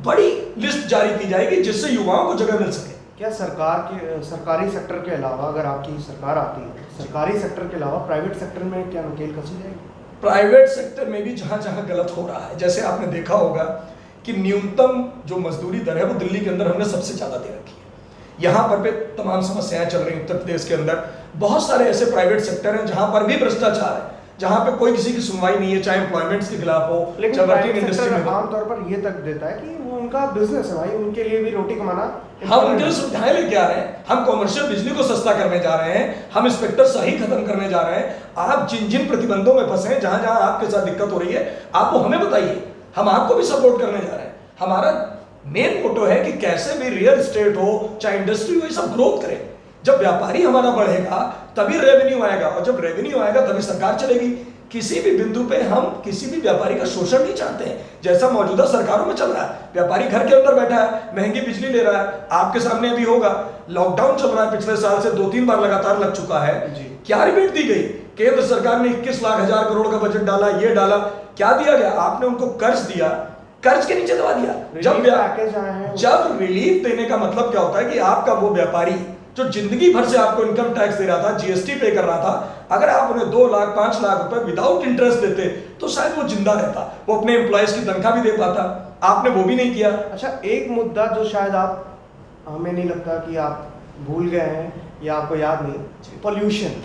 बड़ी लिस्ट जारी की जाएगी जिससे युवाओं को जगह मिल सके। क्या सरकारी सेक्टर के अलावा, अगर आपकी सरकार आती है, सरकारी सेक्टर के अलावा प्राइवेट सेक्टर में क्या नकेल कसी जाएगी? प्राइवेट सेक्टर में भी जहां जहां गलत हो रहा है, जैसे आपने देखा होगा कि न्यूनतम जो मजदूरी दर है वो दिल्ली के अंदर हमने सबसे ज्यादा दे रखी है। यहाँ पर भी तमाम समस्याएं चल रही उत्तर प्रदेश के अंदर। बहुत सारे ऐसे प्राइवेट सेक्टर हैं जहां पर भी भ्रष्टाचार है, जहां पे कोई किसी की सुनवाई नहीं है, चाहे एम्प्लॉयमेंट्स के खिलाफ हो, लेकिन चाहे वर्किंग प्राइवेट इंडस्ट्री में सेक्टर हो। आमतौर पर ये तक देता है कि वो उनका बिजनेस है भाई, उनके लिए भी रोटी कमाना। हम उनके लिए सुविधाएं लेके आ रहे हैं, हम कॉमर्शियल बिजली को सस्ता करने जा रहे हैं, हम इंस्पेक्टर सही खत्म करने जा रहे हैं। आप जिन जिन प्रतिबंधों में फंसे हैं, जहां जहां आपके साथ दिक्कत हो रही है, आप वो हमें बताइए, हम आपको भी सपोर्ट करने जा रहे हैं। हमारा मेन मोटो है कि कैसे भी रियल एस्टेट हो, चाहे इंडस्ट्री हो, ये सब ग्रोथ करे। जब व्यापारी हमारा बढ़ेगा तभी रेवेन्यू आएगा, और जब रेवेन्यू आएगा तभी सरकार चलेगी। किसी भी बिंदु पे हम किसी भी व्यापारी का शोषण नहीं चाहते हैं, जैसा मौजूदा सरकारों में चल रहा है। व्यापारी घर के अंदर बैठा है, महंगी बिजली ले रहा है, आपके सामने अभी होगा, लॉकडाउन चल रहा है, पिछले साल से 2-3 बार लगातार लग चुका है। क्या रिबेट दी गई? केंद्र सरकार ने 21 लाख हजार करोड़ का बजट डाला, ये डाला, क्या दिया गया? आपने उनको कर्ज दिया, कर्ज के नीचे दबा दिया। जब रिलीफ देने का मतलब क्या होता है कि आपका वो व्यापारी जो जिंदगी भर से आपको इनकम टैक्स दे रहा था, जीएसटी पे कर रहा था, अगर आप उन्हें 2 लाख 5 लाख रुपए विदाउट इंटरेस्ट देते तो शायद वो जिंदा रहता, वो अपने एम्प्लॉयज की तनख्वाह भी दे पाता। आपने वो भी नहीं किया। अच्छा, एक मुद्दा जो शायद आप, हमें नहीं लगता कि आप भूल गए हैं या आपको याद नहीं, पोल्यूशन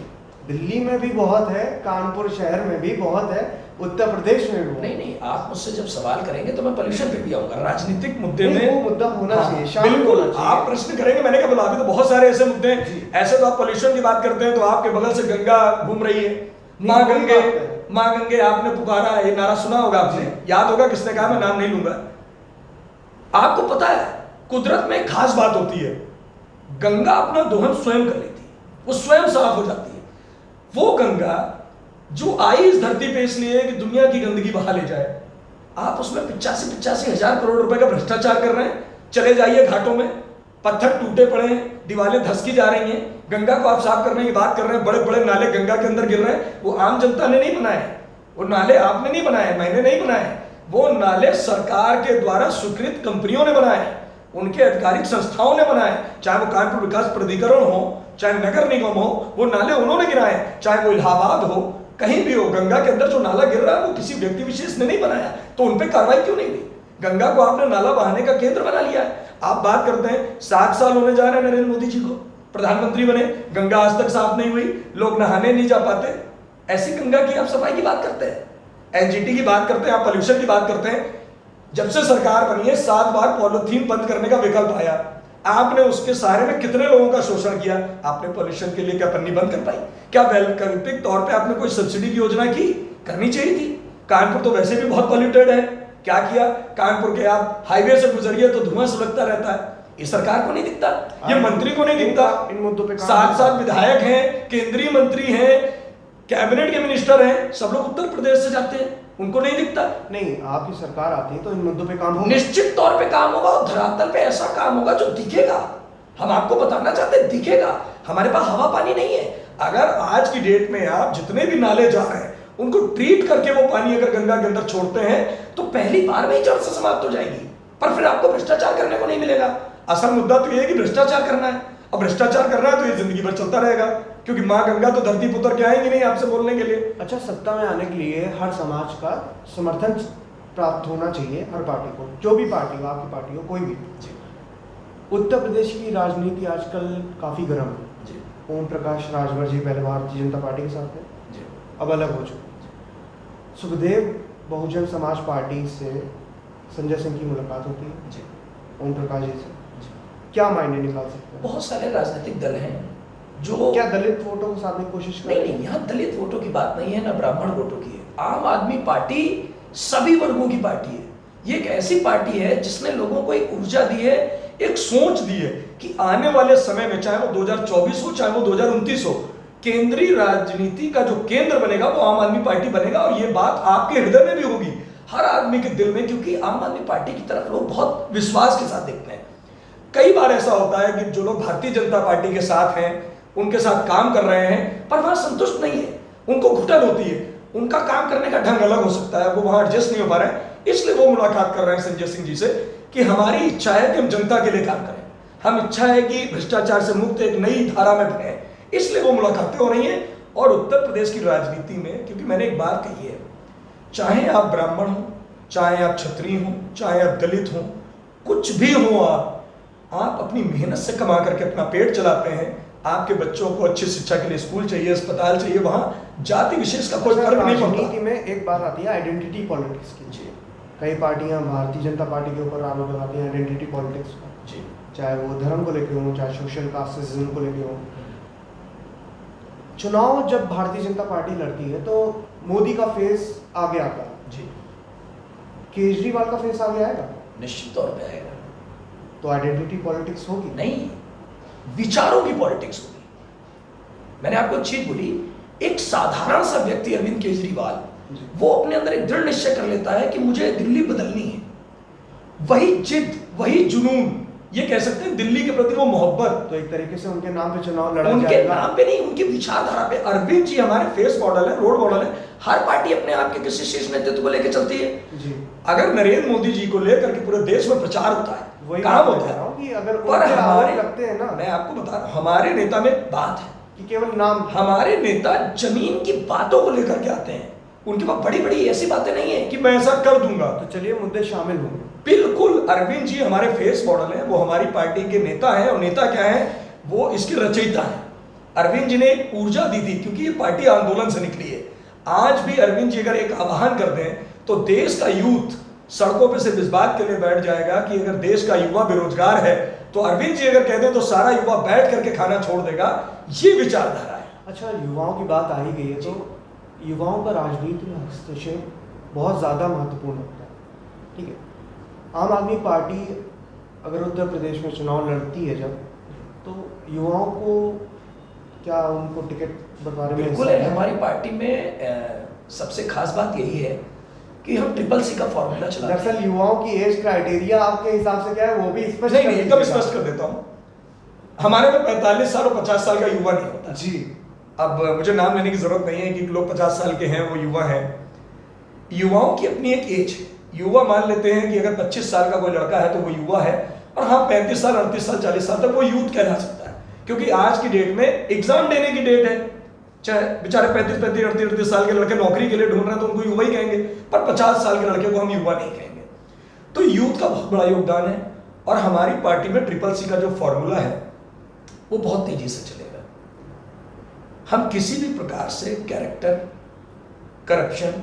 दिल्ली में भी बहुत है, कानपुर शहर में भी बहुत है, उत्तर प्रदेश में भी। नहीं, आप मुझसे जब सवाल करेंगे तो मैं पोल्यूशन पे भी आऊंगा। राजनीतिक मुद्दे में वो मुद्दा होना चाहिए, शामिल बिल्कुल होना चाहिए। आप प्रश्न करेंगे, मैंने क्या बोला, अभी तो बहुत सारे ऐसे मुद्दे हैं। ऐसे तो आप पोल्यूशन की बात करते हैं तो आपके बगल से गंगा घूम रही है, माँ गंगे, माँ गंगे आपने पुकारा, ये नारा सुना होगा आपने, याद होगा किसने कहा, मैं नाम नहीं लूंगा। आपको पता है कुदरत में एक खास बात होती है, गंगा अपना दोहन स्वयं कर लेती है, वो स्वयं साफ हो जाती है। वो गंगा जो आई इस धरती पे इसलिए कि दुनिया की गंदगी बहा ले जाए, आप उसमें 85 हजार करोड़ रुपए का भ्रष्टाचार कर रहे हैं। चले जाइए घाटों में, पत्थर टूटे पड़े हैं, दीवारें धसकी जा रही हैं, गंगा को आप साफ करने की बात कर रहे हैं, बड़े बड़े नाले गंगा के अंदर गिर रहे हैं। वो आम जनता ने नहीं बनाए, वो नाले आपने नहीं बनाए, मैंने नहीं बनाए, वो नाले सरकार के द्वारा स्वीकृत कंपनियों ने बनाए, उनके आधिकारिक संस्थाओं ने बनाए, चाहे वो कानपुर विकास प्राधिकरण हो, चाहे नगर निगम हो, वो नाले उन्होंने गिराए, चाहे वो इलाहाबाद हो, कहीं भी हो। गंगा के अंदर जो नाला गिर रहा है वो किसी व्यक्ति विशेष ने नहीं बनाया, तो उन पे कार्रवाई क्यों नहीं हुई? गंगा को आपने नाला बहाने का केंद्र बना लिया है। आप बात करते हैं 7 साल होने जा रहे हैं नरेंद्र मोदी जी को, प्रधानमंत्री बने, गंगा आज तक साफ नहीं हुई, लोग नहाने नहीं जा पाते। ऐसी गंगा की आप सफाई की बात करते हैं, एनजीटी की बात करते हैं, आप पोल्यूशन की बात करते हैं। जब से सरकार बनी है 7 बार पॉलिथीन बंद करने का विकल्प आया, आपने उसके सहारे में कितने लोगों का शोषण किया? आपने पॉल्यूशन के लिए क्या पन्नी बंद कर पाई? क्या वैकल्पिक तौर पे आपने कोई सब्सिडी की योजना की? करनी चाहिए थी। कानपुर तो वैसे भी बहुत पॉल्यूटेड है, क्या किया? कानपुर के आप हाईवे से गुजरिए तो धुआं सुलगता रहता है। ये सरकार को नहीं दिखता, ये मंत्री को नहीं दिखता। इन मुद्दों पे 7 विधायक हैं, केंद्रीय मंत्री हैं, कैबिनेट के मिनिस्टर हैं, सब लोग उत्तर प्रदेश से जाते हैं, उनको नहीं दिखता। नहीं, आपकी सरकार आती है तो इन मुद्दों पे काम होगा, निश्चित तौर पे काम होगा, और धरातल पे ऐसा काम होगा जो दिखेगा। हम आपको बताना चाहते हैं, दिखेगा। हमारे पास हवा पानी नहीं है। अगर आज की डेट में आप जितने भी नाले जा रहे हैं उनको ट्रीट करके वो पानी अगर गंगा के अंदर छोड़ते हैं तो पहली बार में ही जड़ से समाप्त हो जाएगी, पर फिर आपको भ्रष्टाचार करने को नहीं मिलेगा। असल मुद्दा तो ये है कि भ्रष्टाचार करना है, और भ्रष्टाचार करना है तो ये जिंदगी भर चलता रहेगा, क्योंकि माँ गंगा तो धरती पुत्र के आएंगे नहीं आपसे बोलने के लिए। अच्छा, सत्ता में आने के लिए हर समाज का समर्थन प्राप्त होना चाहिए, हर पार्टी को, जो भी पार्टी हो, आपकी पार्टी हो, कोई भी। उत्तर प्रदेश की राजनीति आजकल काफ़ी गर्म है। ओम प्रकाश राजभर जी पहले भारतीय जनता पार्टी के साथ थे, अब अलग हो चुके। सुखदेव बहुजन समाज पार्टी से संजय सिंह की मुलाकात होती है, ओम प्रकाश जी से, क्या मायने निकाल सकते हैं? बहुत सारे राजनीतिक दल हैं जो, क्या दलित वोटों को साधने की कोशिश कर? नहीं, यहाँ दलित वोटों की बात नहीं है, ना ब्राह्मण वोटों की है। आम आदमी पार्टी सभी वर्गों की पार्टी है। ये एक ऐसी पार्टी है जिसने लोगों को एक ऊर्जा दी है, एक सोच दी है कि आने वाले समय में, चाहे वो 2024 हो, चाहे वो 2029 हो, केंद्रीय राजनीति का जो केंद्र बनेगा वो आम आदमी पार्टी बनेगा। और ये बात आपके हृदय में भी होगी, हर आदमी के दिल में, क्योंकि आम आदमी पार्टी की तरफ लोग बहुत विश्वास के साथ देखते हैं। कई बार ऐसा होता है कि जो लोग भारतीय जनता पार्टी के साथ हैं, उनके साथ काम कर रहे हैं, पर वहां संतुष्ट नहीं है, उनको घुटन होती है, उनका काम करने का ढंग अलग हो सकता है, वो वहां एडजस्ट नहीं हो पा रहे हैं, इसलिए वो मुलाकात कर रहे हैं संजय सिंह जी से कि हमारी इच्छा है कि हम जनता के लिए काम करें, हम इच्छा है कि भ्रष्टाचार से मुक्त एक नई धारा में बने, इसलिए वो मुलाकातें हो रही हैं। और उत्तर प्रदेश की राजनीति में, क्योंकि मैंने एक बात कही है, चाहे आप ब्राह्मण हो, चाहे आप क्षत्रिय हो, चाहे आप दलित हो, कुछ भी हो, आप अपनी मेहनत से कमा करके अपना पेट चलाते हैं। आपके बच्चों को अच्छी शिक्षा के लिए स्कूल चाहिए, अस्पताल चाहिए, वहां जाति विशेष का कोई फर्क नहीं पड़ता। राजनीति में एक बात आती है आइडेंटिटी पॉलिटिक्स की। जी कई पार्टियां भारतीय जनता पार्टी के ऊपर आरोप लगाती हैं आइडेंटिटी पॉलिटिक्स का, जी, चाहे वो धर्म को लेकर हो, चाहे सोशल कास्टिज्म को लेकर हो। चुनाव जब भारतीय जनता पार्टी लड़ती है तो मोदी का फेस आगे आता है, जी, केजरीवाल का फेस आगे आएगा, निश्चित तौर पे आएगा। तो आइडेंटिटी पॉलिटिक्स होगी नहीं, विचारों की पॉलिटिक्स होगी। मैंने आपको एक चीज बोली, एक साधारण सा व्यक्ति अरविंद केजरीवाल, वो अपने अंदर एक दृढ़ निश्चय कर लेता है कि मुझे दिल्ली बदलनी है। वही जिद, वही जुनून, ये कह सकते हैं दिल्ली के प्रति वो मोहब्बत। तो एक तरीके से उनके नाम पे चुनाव लड़ा उनके जाएगा। नाम पे नहीं, उनकी विचारधारा पे। अरविंद जी हमारे फेस मॉडल है, रोल मॉडल है। हर पार्टी अपने आप के किसी शीर्ष नेतृत्व को लेकर चलती है। जी, अगर नरेंद्र मोदी जी को लेकर के पूरे देश में प्रचार होता है, वही काम बात होता कह है, रहा हूं कि अगर पर उनके हमारे आरोप लगते हैं ना, मैं आपको बता रहा हूं, हमारे नेता में बात है कि केवल नाम, हमारे नेता जमीन की बातों को लेकर के आते हैं। उनके पास बड़ी बड़ी ऐसी बातें नहीं है कि मैं ऐसा कर दूंगा। तो चलिए मुद्दे शामिल होंगे। बिल्कुल, अरविंद जी हमारे फेस मॉडल हैं, वो हमारी पार्टी के नेता हैं। और नेता क्या है, वो इसके रचयिता हैं। अरविंद जी ने एक ऊर्जा दी थी, क्योंकि ये पार्टी आंदोलन से निकली है। आज भी अरविंद जी अगर एक आह्वान कर दें तो देश का यूथ सड़कों पे सिर्फ इस बात के लिए बैठ जाएगा कि अगर देश का युवा बेरोजगार है तो अरविंद जी अगर कह दें तो सारा युवा बैठ करके खाना छोड़ देगा। ये विचारधारा है। अच्छा, युवाओं की बात आ ही गई है, तो युवाओं का राजनीति में हस्तक्षेप बहुत ज़्यादा महत्वपूर्ण होता है। ठीक है, आम आदमी पार्टी अगर उत्तर प्रदेश में चुनाव लड़ती है जब, तो युवाओं को क्या उनको टिकट बंटवारे में बिल्कुल हिस्सा है। हमारी पार्टी में सबसे खास बात यही है कि हम CCC का फॉर्मूला चलाते हैं। दरअसल युवाओं की एज क्राइटेरिया आपके हिसाब से क्या है, वो भी स्पष्ट नहीं कर नहीं, एकदम दीजिएगा। स्पष्ट कर देता हूँ। हमारे में 45 साल और 50 साल का युवा नहीं होता। जी, अब मुझे नाम लेने की जरूरत नहीं है कि लोग 50 साल के हैं वो युवा हैं। युवाओं की अपनी एक एज है। युवा मान लेते हैं कि अगर 25 साल का कोई लड़का है तो वो युवा है, और हाँ 35 साल, 38 साल, 40 साल तक वो यूथ कहला सकता है। क्योंकि आज की डेट में एग्जाम देने की डेट है। चाहे बेचारे 35, 38 साल के लड़के नौकरी के लिए ढूंढ रहे हैं तो उनको युवा ही कहेंगे, पर 50 साल के लड़के को हम युवा नहीं कहेंगे। तो यूथ का बहुत बड़ा योगदान है। और हमारी पार्टी में CCC का जो फॉर्मूला है वो बहुत तेजी से चलेगा। हम किसी भी प्रकार से कैरेक्टर, करप्शन,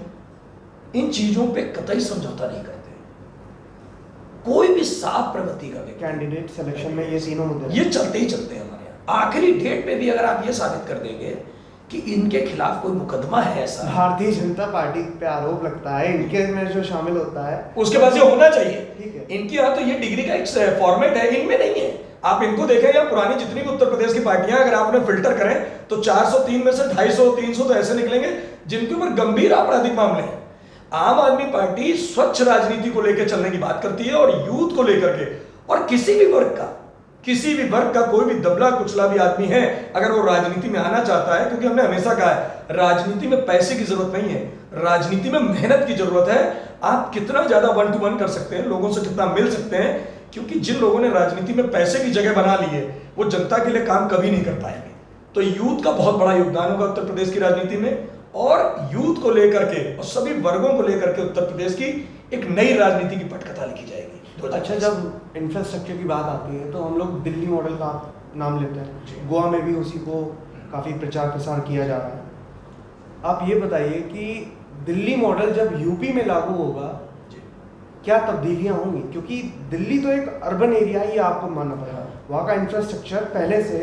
इन चीजों पे कतई समझौता नहीं करते। कोई भी साफ प्रवृत्ति का व्यक्ति, कैंडिडेट सिलेक्शन में ये तीनों मुद्दे ये चलते ही चलते हैं हमारे यहाँ। आखिरी डेट पे भी अगर आप ये साबित कर देंगे कि इनके खिलाफ कोई मुकदमा है ऐसा, भारतीय जनता पार्टी पे आरोप लगता है, इनके में जो शामिल होता है, उसके बाद ये होना चाहिए। ठीक है। इनके यहाँ तो ये डिग्री का एक फॉर्मेट है, इनमें नहीं है। आप इनको देखें या पुरानी जितनी भी उत्तर प्रदेश की पार्टियां, अगर आप उन्हें फिल्टर करें तो 403 में से 250, 300 तो ऐसे निकलेंगे जिनके ऊपर गंभीर आपराधिक मामले हैं। आम आदमी पार्टी स्वच्छ राजनीति को लेकर चलने की बात करती है, और यूथ को लेकर के, और किसी भी वर्ग का कोई भी दबला कुचला भी आदमी है, अगर वो राजनीति में आना चाहता है, क्योंकि हमने हमेशा कहा है राजनीति में पैसे की जरूरत नहीं है, राजनीति में मेहनत की जरूरत है। आप कितना ज्यादा 1 to 1 कर सकते हैं, लोगों से कितना मिल सकते हैं, क्योंकि जिन लोगों ने राजनीति में पैसे की जगह बना ली है वो जनता के लिए काम कभी नहीं कर पाएंगे। तो यूथ का बहुत बड़ा योगदान होगा उत्तर प्रदेश की राजनीति में, और यूथ को लेकर के और सभी वर्गों को लेकर के उत्तर प्रदेश की एक नई राजनीति की पटकथा लिखी जाएगी। अच्छा, जब इंफ्रास्ट्रक्चर की बात आती है तो हम लोग दिल्ली मॉडल का नाम लेते हैं, गोवा में भी उसी को काफ़ी प्रचार प्रसार किया जा रहा है। आप ये बताइए कि दिल्ली मॉडल जब यूपी में लागू होगा क्या तब्दीलियां होंगी, क्योंकि दिल्ली तो एक अर्बन एरिया ही आपको मानना पड़ेगा, वहाँ का इंफ्रास्ट्रक्चर पहले से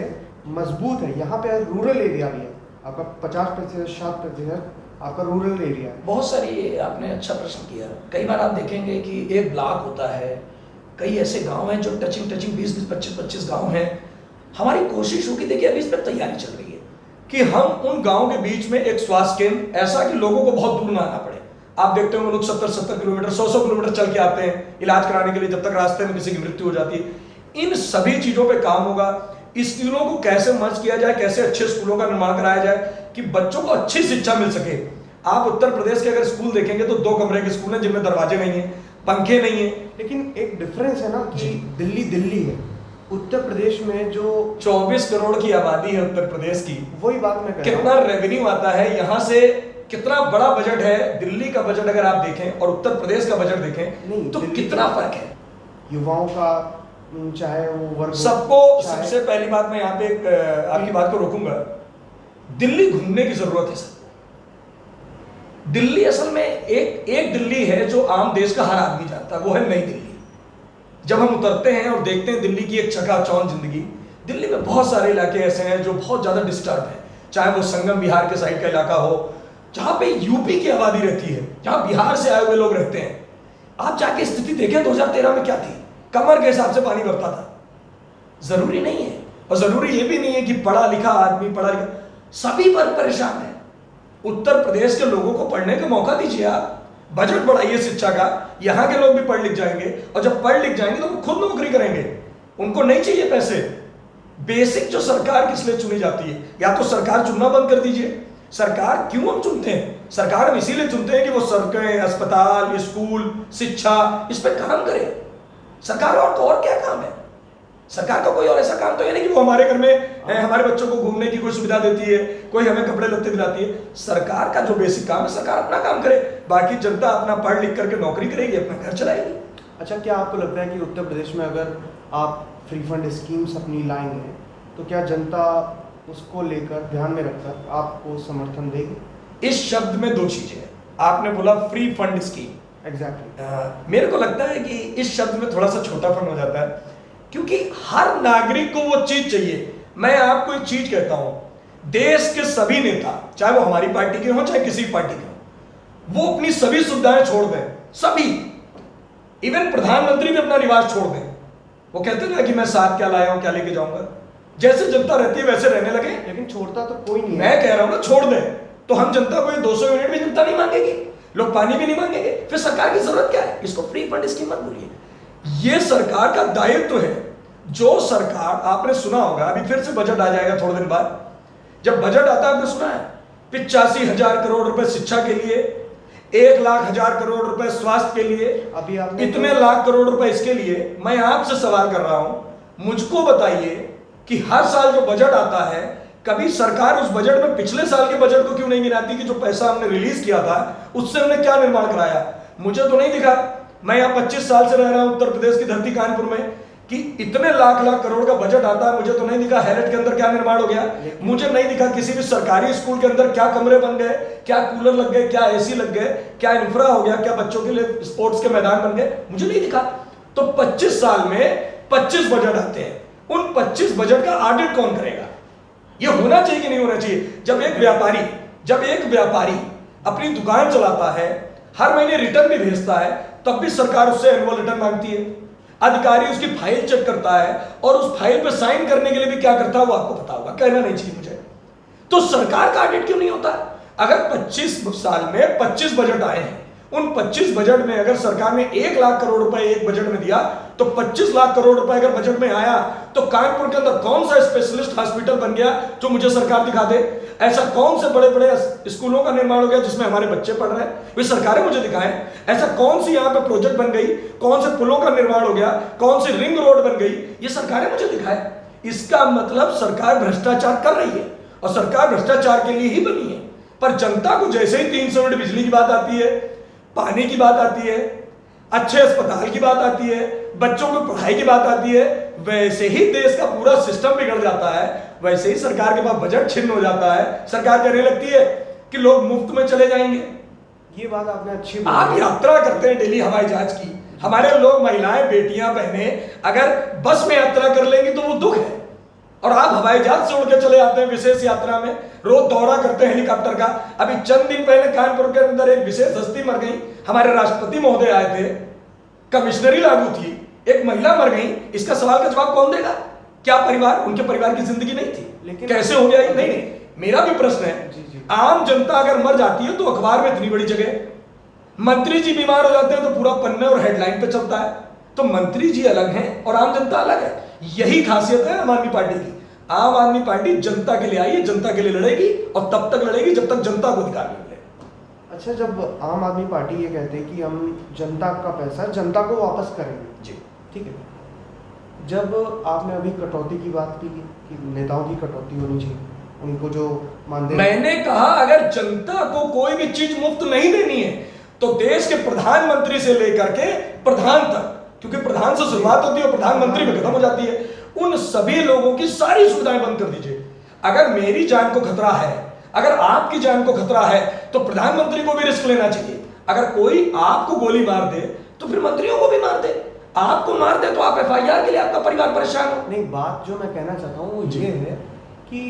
मजबूत है, यहाँ पे रूरल एरिया भी है, आपका 50%, 60% आपका रूरल एरिया है। बहुत सारी, आपने अच्छा प्रश्न किया। कई बार आप देखेंगे कि एक ब्लॉक होता है, कई ऐसे गांव हैं जो टचिंग 20, 25 गांव हैं। हमारी कोशिश होगी, देखिए अभी इस पर तैयारी चल रही है कि हम उन गांव के बीच में एक स्वास्थ्य केंद्र, ऐसा कि लोगों को बहुत दूर ना आना पड़े। आप देखते हो लोग 70 किलोमीटर, 100 किलोमीटर चल के आते हैं इलाज कराने के लिए, जब तक रास्ते में किसी की मृत्यु हो जाती है। इन सभी चीजों पे काम होगा। स्कूलों को कैसे मर्ज किया जाए, कैसे अच्छे स्कूलों का निर्माण कराया जाए कि बच्चों को अच्छी शिक्षा मिल सके। आप उत्तर प्रदेश के अगर स्कूल देखेंगे तो 2 कमरे के स्कूल हैं जिनमें दरवाजे नहीं है, पंखे नहीं है। लेकिन एक डिफरेंस है ना कि दिल्ली है, उत्तर प्रदेश में जो 24 करोड़ की आबादी है उत्तर प्रदेश की, वही बात मैं कह रहा कितना हूँ। रेवेन्यू आता है यहाँ से, कितना बड़ा बजट है। दिल्ली का बजट अगर आप देखें और उत्तर प्रदेश का बजट देखें नहीं, तो दिल्ली कितना का- फर्क है। युवाओं का चाहे वो वर्ग हो, सबको चाहे- सबसे पहली बात मैं यहाँ पे आपकी बात को रोकूंगा। दिल्ली घूमने की जरूरत है सबको। दिल्ली असल में एक दिल्ली है जो आम देश का हर आदमी जानता है, वो है नई दिल्ली। जब हम उतरते हैं और देखते हैं दिल्ली की एक चकाचौंध जिंदगी, दिल्ली में बहुत सारे इलाके ऐसे हैं जो बहुत ज्यादा डिस्टर्ब हैं, चाहे वो संगम बिहार के साइड का इलाका हो, जहां पे यूपी की आबादी रहती है, जहां बिहार से आए हुए लोग रहते हैं। आप जाके स्थिति देखें 2013 में क्या थी, कमर के हिसाब से पानी भरता था। जरूरी नहीं है, और जरूरी ये भी नहीं है कि पढ़ा लिखा आदमी, पढ़ा लिखा, सभी वर्ग परेशान है। उत्तर प्रदेश के लोगों को पढ़ने का मौका दीजिए, आप बजट बढ़ाइए शिक्षा का, यहाँ के लोग भी पढ़ लिख जाएंगे, और जब पढ़ लिख जाएंगे तो वो खुद नौकरी करेंगे, उनको नहीं चाहिए पैसे। बेसिक जो सरकार किस लिए चुनी जाती है, या तो सरकार चुनना बंद कर दीजिए। सरकार क्यों हम चुनते हैं? सरकार हम इसीलिए चुनते हैं कि वो सड़कें, अस्पताल, स्कूल, शिक्षा, इस पर काम करे। सरकार और क्या काम है? सरकार का कोई और ऐसा काम तो है नहीं कि वो हमारे घर में हमारे बच्चों को घूमने की कोई सुविधा देती है, कोई हमें कपड़े लत्ते दिलाती है। सरकार का जो बेसिक काम है, सरकार अपना काम करे, बाकी जनता अपना पढ़ लिख करके नौकरी करेगी, अपना घर चलाएगी। अच्छा, क्या आपको लगता है कि उत्तर प्रदेश में अगर आप फ्री फंड स्कीम्स अपनी लाएंगे तो क्या जनता उसको लेकर ध्यान में रखकर आपको समर्थन देगी? इस शब्द में दो चीजें हैं। आपने बोला फ्री फंड स्कीम, एग्जैक्टली। मेरे को लगता है कि इस शब्द में थोड़ा सा छोटा फंड हो जाता है, क्योंकि हर नागरिक को वो चीज चाहिए। मैं आपको एक चीज कहता हूं, देश के सभी नेता, चाहे वो हमारी पार्टी के हों चाहे किसी पार्टी के हों, वो अपनी सभी सुविधाएं छोड़ दें, सभी, इवन प्रधानमंत्री भी अपना निवास छोड़ दें। वो कहते ना कि मैं साथ क्या लाया हूं, क्या लेके जाऊंगा, जैसे जनता रहती है वैसे रहने लगे। लेकिन छोड़ता तो कोई नहीं है। मैं कह रहा हूं ना, छोड़ दें तो हम जनता को ये 200 यूनिट भी जनता नहीं मांगेगी, लोग पानी भी नहीं मांगेंगे, फिर सरकार की जरूरत क्या है? इसको फ्री फंड स्कीम मत बोलिए। ये सरकार का दायित्व है। जो सरकार, आपने सुना होगा, अभी फिर से बजट आ जाएगा थोड़े दिन बाद, जब बजट आता है आपने सुना है 85,000 करोड़ रुपए शिक्षा के लिए, 1,00,000 करोड़ रुपए स्वास्थ्य के लिए, अभी आपने इतने लाख करोड़ रुपए इसके लिए। मैं आपसे सवाल कर रहा हूं, मुझको बताइए कि हर साल जो बजट आता है, कभी सरकार उस बजट में पिछले साल के बजट को क्यों नहीं गिनाती कि जो पैसा हमने रिलीज किया था उससे हमने क्या निर्माण कराया? मुझे तो नहीं दिखा। मैं यहाँ 25 साल से रह रहा हूं उत्तर प्रदेश की धरती कानपुर में, कि इतने लाख करोड़ का बजट आता है, मुझे तो नहीं दिखा हैरेट के अंदर क्या निर्माण हो गया, मुझे नहीं दिखा किसी भी सरकारी स्कूल के अंदर क्या कमरे बन गए, क्या कूलर लग गए, क्या एसी लग गए, क्या इंफ्रा हो गया, क्या बच्चों के लिए स्पोर्ट्स के मैदान बन गए, मुझे नहीं दिखा। तो 25 साल में 25 बजट आते हैं, उन 25 बजट का ऑडिट कौन करेगा? ये होना चाहिए कि नहीं होना चाहिए? जब एक व्यापारी अपनी दुकान चलाता है, हर महीने रिटर्न भी भेजता है, तब भी सरकार उससे एनुअल रिटर्न मांगती है। अधिकारी उसकी फाइल चेक करता है, और उस फाइल पे साइन करने के लिए भी क्या करता है वो आपको पता होगा, कहना नहीं चाहिए मुझे। तो सरकार का ऑडिट क्यों नहीं होता? अगर 25 साल में 25 बजट आए हैं, उन 25 बजट में अगर सरकार ने 1,00,000 करोड़ रुपए एक बजट में दिया, तो 25 लाख करोड़ रुपए अगर बजट में आया, तो कानपुर के अंदर कौन सा स्पेशलिस्ट हॉस्पिटल बन गया जो मुझे सरकार दिखा दे? ऐसा कौन से बड़े बड़े स्कूलों का निर्माण हो गया जिसमें हमारे बच्चे पढ़ रहे हैं? वे सरकारें मुझे दिखाएं। ऐसा कौन सी यहाँ पे प्रोजेक्ट बन गई, कौन से पुलों का निर्माण हो गया, कौन सी रिंग रोड बन गई, ये सरकारें मुझे दिखाएं। इसका मतलब सरकार भ्रष्टाचार कर रही है, और सरकार भ्रष्टाचार के लिए ही बनी है। पर जनता को जैसे ही 300 यूनिट बिजली की बात आती है, पानी की बात आती है, अच्छे अस्पताल की बात आती है, बच्चों की पढ़ाई की बात आती है, वैसे ही देश का पूरा सिस्टम बिगड़ जाता है, वैसे ही सरकार के पास बजट छिन्न हो जाता है। सरकार कहने लगती है कि लोग मुफ्त में चले जाएंगे। ये बात आपने अच्छी आप बोली। यात्रा करते हैं डेली हवाई जहाज की, हमारे लोग, महिलाएं, बेटियां, बहनें अगर बस में यात्रा कर लेंगी तो वो दुख है, और आप हवाई जहाज से उड़ के चले जाते हैं विशेष यात्रा में, रोज दौरा करते हैं हेलीकॉप्टर का। अभी चंद दिन पहले कानपुर के अंदर एक विशेष हस्ती मर गई, हमारे राष्ट्रपति महोदय आए थे, कमिश्नरी लागू थी, एक महिला मर गई। इसका सवाल का जवाब कौन देगा? क्या परिवार, उनके परिवार की जिंदगी नहीं थी? लेकिन कैसे हो गया ये? नहीं, मेरा भी प्रश्न है, जी। आम जनता अगर मर जाती है तो अखबार में इतनी बड़ी जगह, मंत्री जी बीमार हो जाते हैं तो पूरा पन्ने और हेडलाइन पे चलता है। तो मंत्री जी अलग हैं और आम जनता अलग है। यही खासियत है आम आदमी पार्टी की। आम आदमी पार्टी जनता के लिए आई है, जनता के लिए लड़ेगी, और तब तक लड़ेगी जब तक जनता को अधिकार मिले। अच्छा, जब आम आदमी पार्टी ये कहते हैं कि हम जनता का पैसा जनता को वापस करेंगे, जी, ठीक है, जब आपने अभी कटौती की बात की कि नेताओं की कटौती होनी चाहिए, उनको जो मानदेय, मैंने कहा अगर जनता को कोई भी चीज मुफ्त नहीं देनी है तो देश के प्रधानमंत्री से लेकर के प्रधान तक, क्योंकि प्रधान से शुरुआत होती है और प्रधानमंत्री में खत्म हो जाती है, उन सभी लोगों की सारी सुविधाएं बंद कर दीजिए। अगर मेरी जान को खतरा है, अगर आपकी जान को खतरा है तो प्रधानमंत्री को भी रिस्क लेना चाहिए। अगर कोई आपको गोली मार दे तो फिर मंत्रियों को भी मार दे, आपको मार दे तो आप एफआईआर के लिए आपका परिवार परेशान हो। नहीं, बात जो मैं कहना चाहता हूँ वो ये है कि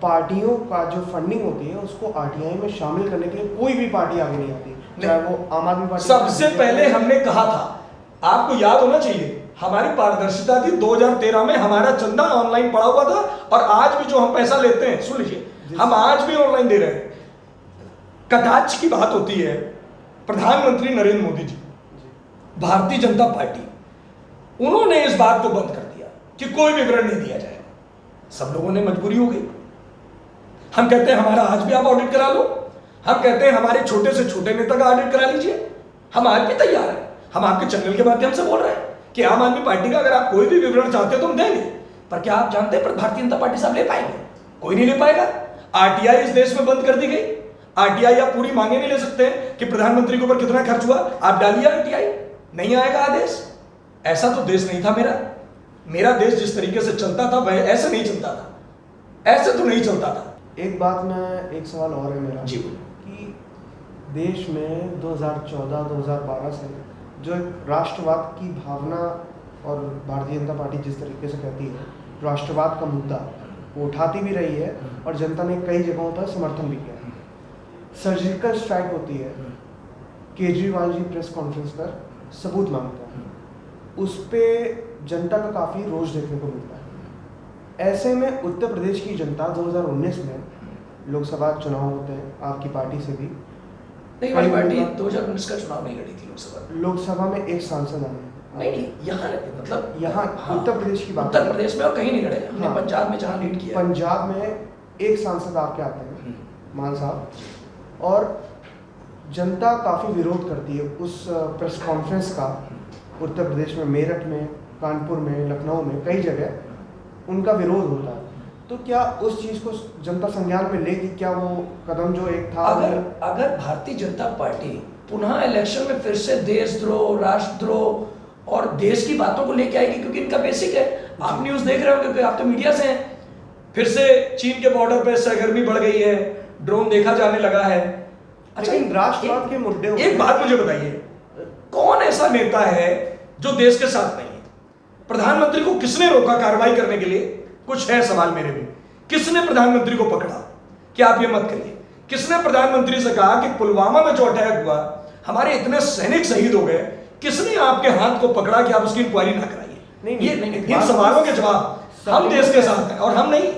पार्टियों का जो फंडिंग होती है उसको आरटीआई में शामिल करने के लिए कोई भी पार्टी आगे नहीं आती, चाहे वो आम आदमी पार्टी। सबसे पहले हमने कहा था, आपको याद होना चाहिए, हमारी पारदर्शिता थी। 2013 में हमारा चंदा ऑनलाइन पड़ा हुआ था और आज भी जो हम पैसा लेते हैं, सुन लीजिए, हम आज भी ऑनलाइन दे रहे हैं। कटाक्ष की बात होती है, प्रधानमंत्री नरेंद्र मोदी जी, भारतीय जनता पार्टी, उन्होंने इस बात को बंद कर दिया कि कोई विवरण नहीं दिया जाएगा। सब लोगों ने मजबूरी हो गई। हम कहते हैं हमारा आज भी आप ऑडिट करा लो, हम कहते हैं हमारे छोटे से छोटे नेता का ऑडिट करा लीजिए, हम आज भी तैयार हैं। हम आपके चैनल के माध्यम से बोल रहे हैं कि आम आदमी पार्टी का अगर आप कोई भी विवरण चाहते हो तो हम देंगे, पर क्या आप जानते हैं भारतीय जनता पार्टी साहब ले पाएंगे? कोई नहीं ले पाएगा। आरटीआई इस देश में बंद कर दी गई। आरटीआई आप पूरी मांगे नहीं ले सकते हैं कि प्रधानमंत्री के ऊपर कितना खर्च हुआ, आप डालिए आरटीआई, नहीं आएगा आदेश। ऐसा तो देश नहीं था मेरा। मेरा देश जिस तरीके से चलता था वह ऐसे नहीं चलता था, ऐसे तो नहीं चलता था। एक बात में, एक सवाल और है मेरा जी कि देश में 2014-2012 से जो एक राष्ट्रवाद की भावना, और भारतीय जनता पार्टी जिस तरीके से कहती है राष्ट्रवाद का मुद्दा वो उठाती भी रही है और जनता ने कई जगहों पर समर्थन भी किया है। सर्जिकल स्ट्राइक होती है, केजरीवाल जी प्रेस कॉन्फ्रेंस पर सबूत मांगते हैं, उस पर जनता का काफ़ी रोष देखने को मिलता है। ऐसे में उत्तर प्रदेश की जनता 2019 में लोकसभा चुनाव होते हैं आपकी पार्टी से भी, नहीं, हमारी पार्टी 2019 का चुनाव नहीं लड़ी थी लोकसभा। लोकसभा में एक सांसद आए, नहीं, यहाँ मतलब यहाँ हाँ, उत्तर प्रदेश की बात, उत्तर प्रदेश में और कहीं नहीं लड़े हमने। हाँ, पंजाब में जहाँ लीड किया, पंजाब में एक सांसद आपके आते हैं, मान साहब, और जनता काफ़ी विरोध करती है उस प्रेस कॉन्फ्रेंस का। उत्तर प्रदेश में मेरठ में, कानपुर में, लखनऊ में, कई जगह उनका विरोध होता है। तो क्या उस चीज़ को जनता संज्ञान में लेगी? क्या वो कदम जो एक था, अगर भारतीय जनता पार्टी पुनः इलेक्शन में फिर से देशद्रोह, राष्ट्रद्रोह और देश की बातों को लेके आएगी, क्योंकि इनका बेसिक है, आप न्यूज देख रहे हो क्योंकि आप तो मीडिया से हैं, फिर से चीन के बॉर्डर पे सरगर्मी बढ़ गई है, ड्रोन देखा जाने लगा है। अच्छा, इन राष्ट्रवाद के मुद्दे, एक बात मुझे बताइए, कौन ऐसा नेता है जो देश के साथ नहीं है? प्रधानमंत्री को किसने रोका कार्रवाई करने के लिए? कुछ है सवाल मेरे भी। किसने प्रधानमंत्री को पकड़ा कि आप ये मत करिए? किसने प्रधानमंत्री से कहा कि पुलवामा में जो अटैक हुआ, हमारे इतने सैनिक शहीद हो गए, किसने आपके हाथ को पकड़ा कि आप उसकी इंक्वायरी ना कराइए? इन सवालों के जवाब हम देश के साथ हैं, और हम नहीं,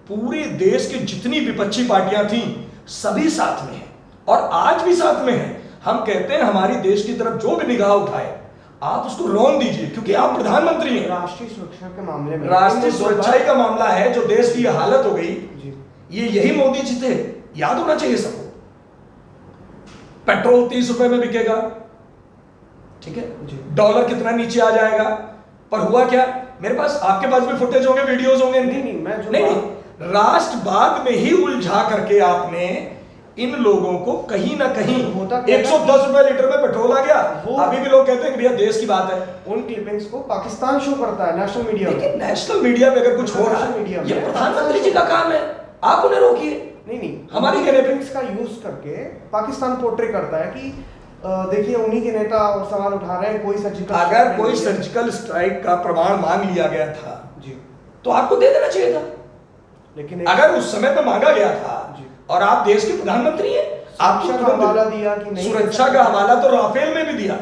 पूरे देश की जितनी विपक्षी पार्टियां थी सभी साथ में हैं और आज भी साथ में हैं। हम कहते हैं हमारी देश की तरफ जो भी निगाह उठाए आप उसको रौन दीजिए, क्योंकि आप प्रधानमंत्री हैं। राष्ट्रीय सुरक्षा के मामले में, राष्ट्रीय सुरक्षा का मामला है, जो देश की हालत हो गई, यही मोदी जी थे, याद होना चाहिए सबको। पेट्रोल 30 रुपए में बिकेगा, ठीक है, डॉलर कितना नीचे आ जाएगा, पर हुआ क्या? मेरे पास, आपके पास भी फुटेज होंगे, वीडियोस होंगे। नहीं, राष्ट्रवाद में ही उलझा करके आपने इन लोगों को कहीं ना कहीं 110 रुपए लीटर में पेट्रोल आ गया। अभी भी लोग कहते हैं कि भैया देश की बात है। उन क्लिपिंग्स को पाकिस्तान शो करता है नेशनल मीडिया में। नेशनल मीडिया पे अगर कुछ हो रहा है, ये प्रधानमंत्री जी का काम है, आप उन्हें रोकिए। नहीं, हमारी क्लिपिंग्स का यूज करके पाकिस्तान पोर्ट्रे करता है कि देखिए उन्हीं के नेता और सवाल उठा रहे हैं, कोई सर्जिकल, अगर कोई सर्जिकल स्ट्राइक का प्रमाण मांग लिया गया था जी, तो आपको दे देना चाहिए था। लेकिन अगर उस समय पे मांगा गया था और आप देश के प्रधानमंत्री हैं, आपको हवाला दिया कि नहीं, सुरक्षा का हवाला तो राफेल में भी दिया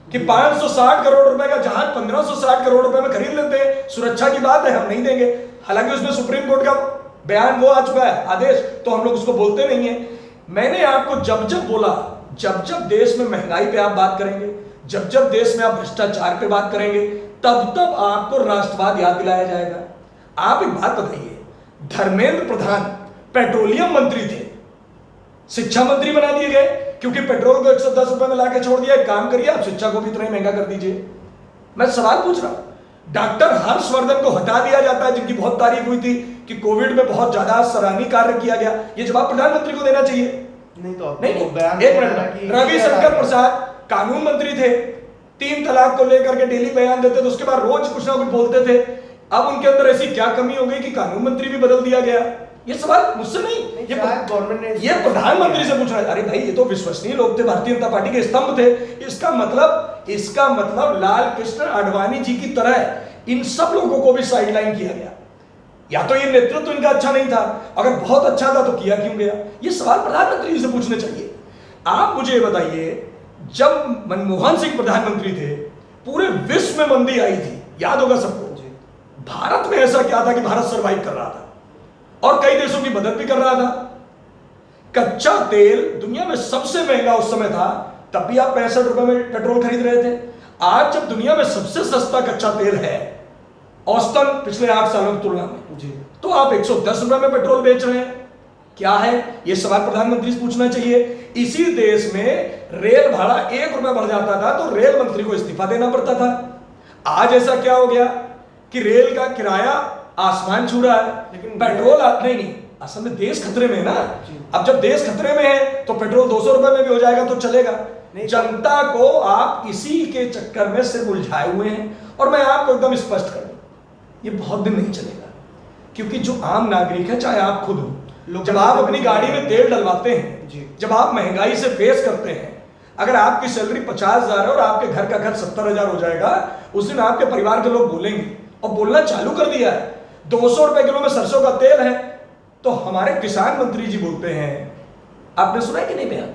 कि 560 करोड़ रुपए का जहाज 1560 करोड़ रुपए में खरीद लेते हैं, सुरक्षा की बात है, हम नहीं देंगे। हालांकि उसमें सुप्रीम कोर्ट का बयान वो आ चुका है, आदेश, तो हम लोग उसको बोलते नहीं है। मैंने आपको जब जब बोला, जब जब देश में महंगाई पे आप बात करेंगे, जब जब देश में आप भ्रष्टाचार पे बात करेंगे, तब तब आपको राष्ट्रवाद याद दिलाया जाएगा। आप एक बात बताइए, धर्मेंद्र प्रधान पेट्रोलियम मंत्री थे, शिक्षा मंत्री बना दिए गए क्योंकि पेट्रोल को 110 रुपए में लाके छोड़ दिया। एक काम करिए, आप शिक्षा को भी इतना ही महंगा कर दीजिए। मैं सवाल पूछ रहा हूं, डॉक्टर हर्षवर्धन को हटा दिया जाता है, जिनकी बहुत तारीफ हुई थी कि कोविड में बहुत ज्यादा सराहनीय कार्य किया गया। ये जवाब प्रधानमंत्री को देना चाहिए। नहीं तो नहीं, आपको बयान एक किया था मिनट, कि रविशंकर प्रसाद कानून मंत्री थे, 3 तलाक को लेकर के डेली बयान देते थे, उसके बाद रोज कुछ ना कुछ बोलते थे। अब उनके अंदर ऐसी क्या कमी हो गई कि कानून मंत्री भी बदल दिया गया? ये सवाल मुझसे नहीं, ये गवर्नमेंट ने ये प्रधानमंत्री से पूछना है। अरे भाई, ये तो विश्वसनीय लोग थे, भारतीय जनता पार्टी के स्तंभ थे। इसका मतलब लाल कृष्ण आडवाणी जी की तरह इन सब लोगों को भी साइडलाइन किया गया। या तो ये नेतृत्व इनका अच्छा नहीं था, अगर बहुत अच्छा था तो किया क्यों गया? ये सवाल प्रधानमंत्री से पूछने चाहिए। आप मुझे बताइए, जब मनमोहन सिंह प्रधानमंत्री थे, पूरे विश्व में मंदी आई थी, याद होगा सबको। भारत में ऐसा क्या था कि भारत सरवाइव कर रहा था और कई देशों की मदद भी कर रहा था। कच्चा तेल दुनिया में सबसे महंगा उस समय था, तब भी आप 65 रुपए में पेट्रोल खरीद रहे थे। आज जब दुनिया में सबसे सस्ता कच्चा तेल है औसतन पिछले 8 सालों की तुलना में जी, तो आप 110 रुपए में पेट्रोल बेच रहे हैं। क्या है? यह सवाल प्रधानमंत्री से पूछना चाहिए। इसी देश में रेल भाड़ा 1 रुपया बढ़ जाता था तो रेल मंत्री को इस्तीफा देना पड़ता था। आज ऐसा क्या हो गया कि रेल का किराया आसमान छू रहा है, लेकिन पेट्रोल नहीं, असल में देश खतरे में है ना। अब जब देश खतरे में है तो पेट्रोल 200 रुपए में भी हो जाएगा तो चलेगा। जनता को आप इसी के चक्कर में सिर्फ उलझाए हुए हैं। और मैं आपको एकदम स्पष्ट कर दूं, ये बहुत दिन नहीं चलेगा, क्योंकि जो आम नागरिक है, चाहे आप खुद हो, जब आप अपनी गाड़ी में तेल डलवाते हैं, जब आप महंगाई से फेस करते हैं, अगर आपकी सैलरी 50,000 है और आपके घर का खर्च 70,000 हो जाएगा, उस दिन आपके परिवार के लोग बोलेंगे, और बोलना चालू कर दिया है। 200 रुपए किलो में सरसों का तेल है तो हमारे किसान मंत्री जी बोलते हैं, आपने सुना है कि नहीं बयान,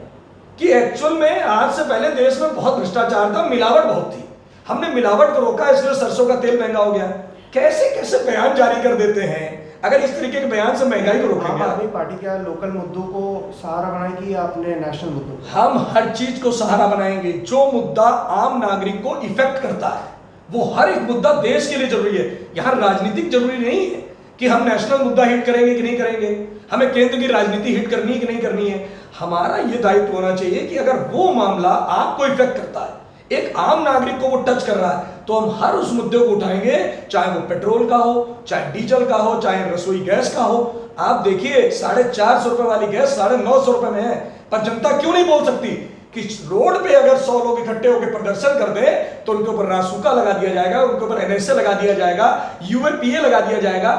कि एक्चुअल में आज से पहले देश में बहुत भ्रष्टाचार था, मिलावट बहुत थी, हमने मिलावट को रोका, इसलिए सरसों का तेल महंगा हो गया। कैसे कैसे बयान जारी कर देते हैं। अगर इस तरीके के बयान से महंगाई को रोकेंगे। आम आदमी पार्टी क्या लोकल मुद्दों को सहारा बनाएगी या अपने नेशनल मुद्दों को? हम हर चीज को सहारा बनाएंगे। जो मुद्दा आम नागरिक को इफेक्ट करता है, वो हर एक मुद्दा देश के लिए जरूरी है। यहां राजनीतिक जरूरी नहीं है कि हम नेशनल मुद्दा हिट करेंगे कि नहीं करेंगे, हमें केंद्र की राजनीति हिट करनी है कि नहीं करनी है। हमारा यह दायित्व होना चाहिए कि अगर वो मामला आपको इफेक्ट करता है, एक आम नागरिक को वो टच कर रहा है, तो हम हर उस मुद्दे को उठाएंगे, चाहे वो पेट्रोल का हो, चाहे डीजल का हो, चाहे रसोई गैस का हो। आप देखिए 450 रुपए वाली गैस 950 रुपए में है, पर जनता क्यों नहीं बोल सकती कि रोड पे अगर 100 लोग इकट्ठे होकर प्रदर्शन कर दे तो उनके ऊपर रासुका लगा दिया जाएगा, उनके ऊपर एनएसए लगा दिया जाएगा, यूएपीए लगा दिया जाएगा।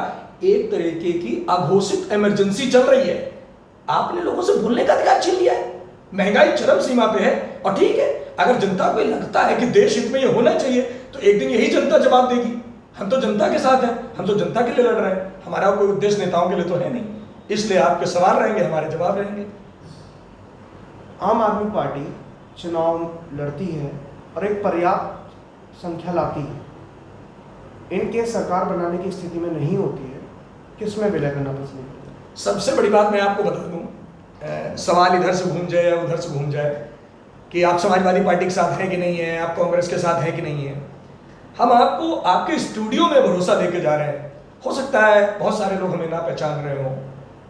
एक तरीके की अघोषित इमरजेंसी चल रही है। आपने लोगों से भूलने का अधिकार छीन लिया है। महंगाई चरम सीमा पे है, और ठीक है, अगर जनता को लगता है कि देश हित में ये होना चाहिए तो एक दिन यही जनता जवाब देगी। हम तो जनता के साथ हैं, हम तो जनता के लिए लड़ रहे हैं, हमारा कोई उद्देश्य नेताओं के लिए तो है नहीं। इसलिए आपके सवाल रहेंगे, हमारे जवाब रहेंगे। आम आदमी पार्टी चुनाव लड़ती है और एक पर्याप्त संख्या लाती है, इनके सरकार बनाने की स्थिति में नहीं होती है, किसमें विलय करना पसंद करते? सबसे बड़ी बात मैं आपको बता दूं, सवाल इधर से घूम जाए या उधर से घूम जाए कि आप समाजवादी पार्टी के साथ हैं कि नहीं है, आप कांग्रेस के साथ हैं कि नहीं है। हम आपको आपके स्टूडियो में भरोसा देके जा रहे हैं। हो सकता है बहुत सारे लोग हमें ना पहचान रहे हों,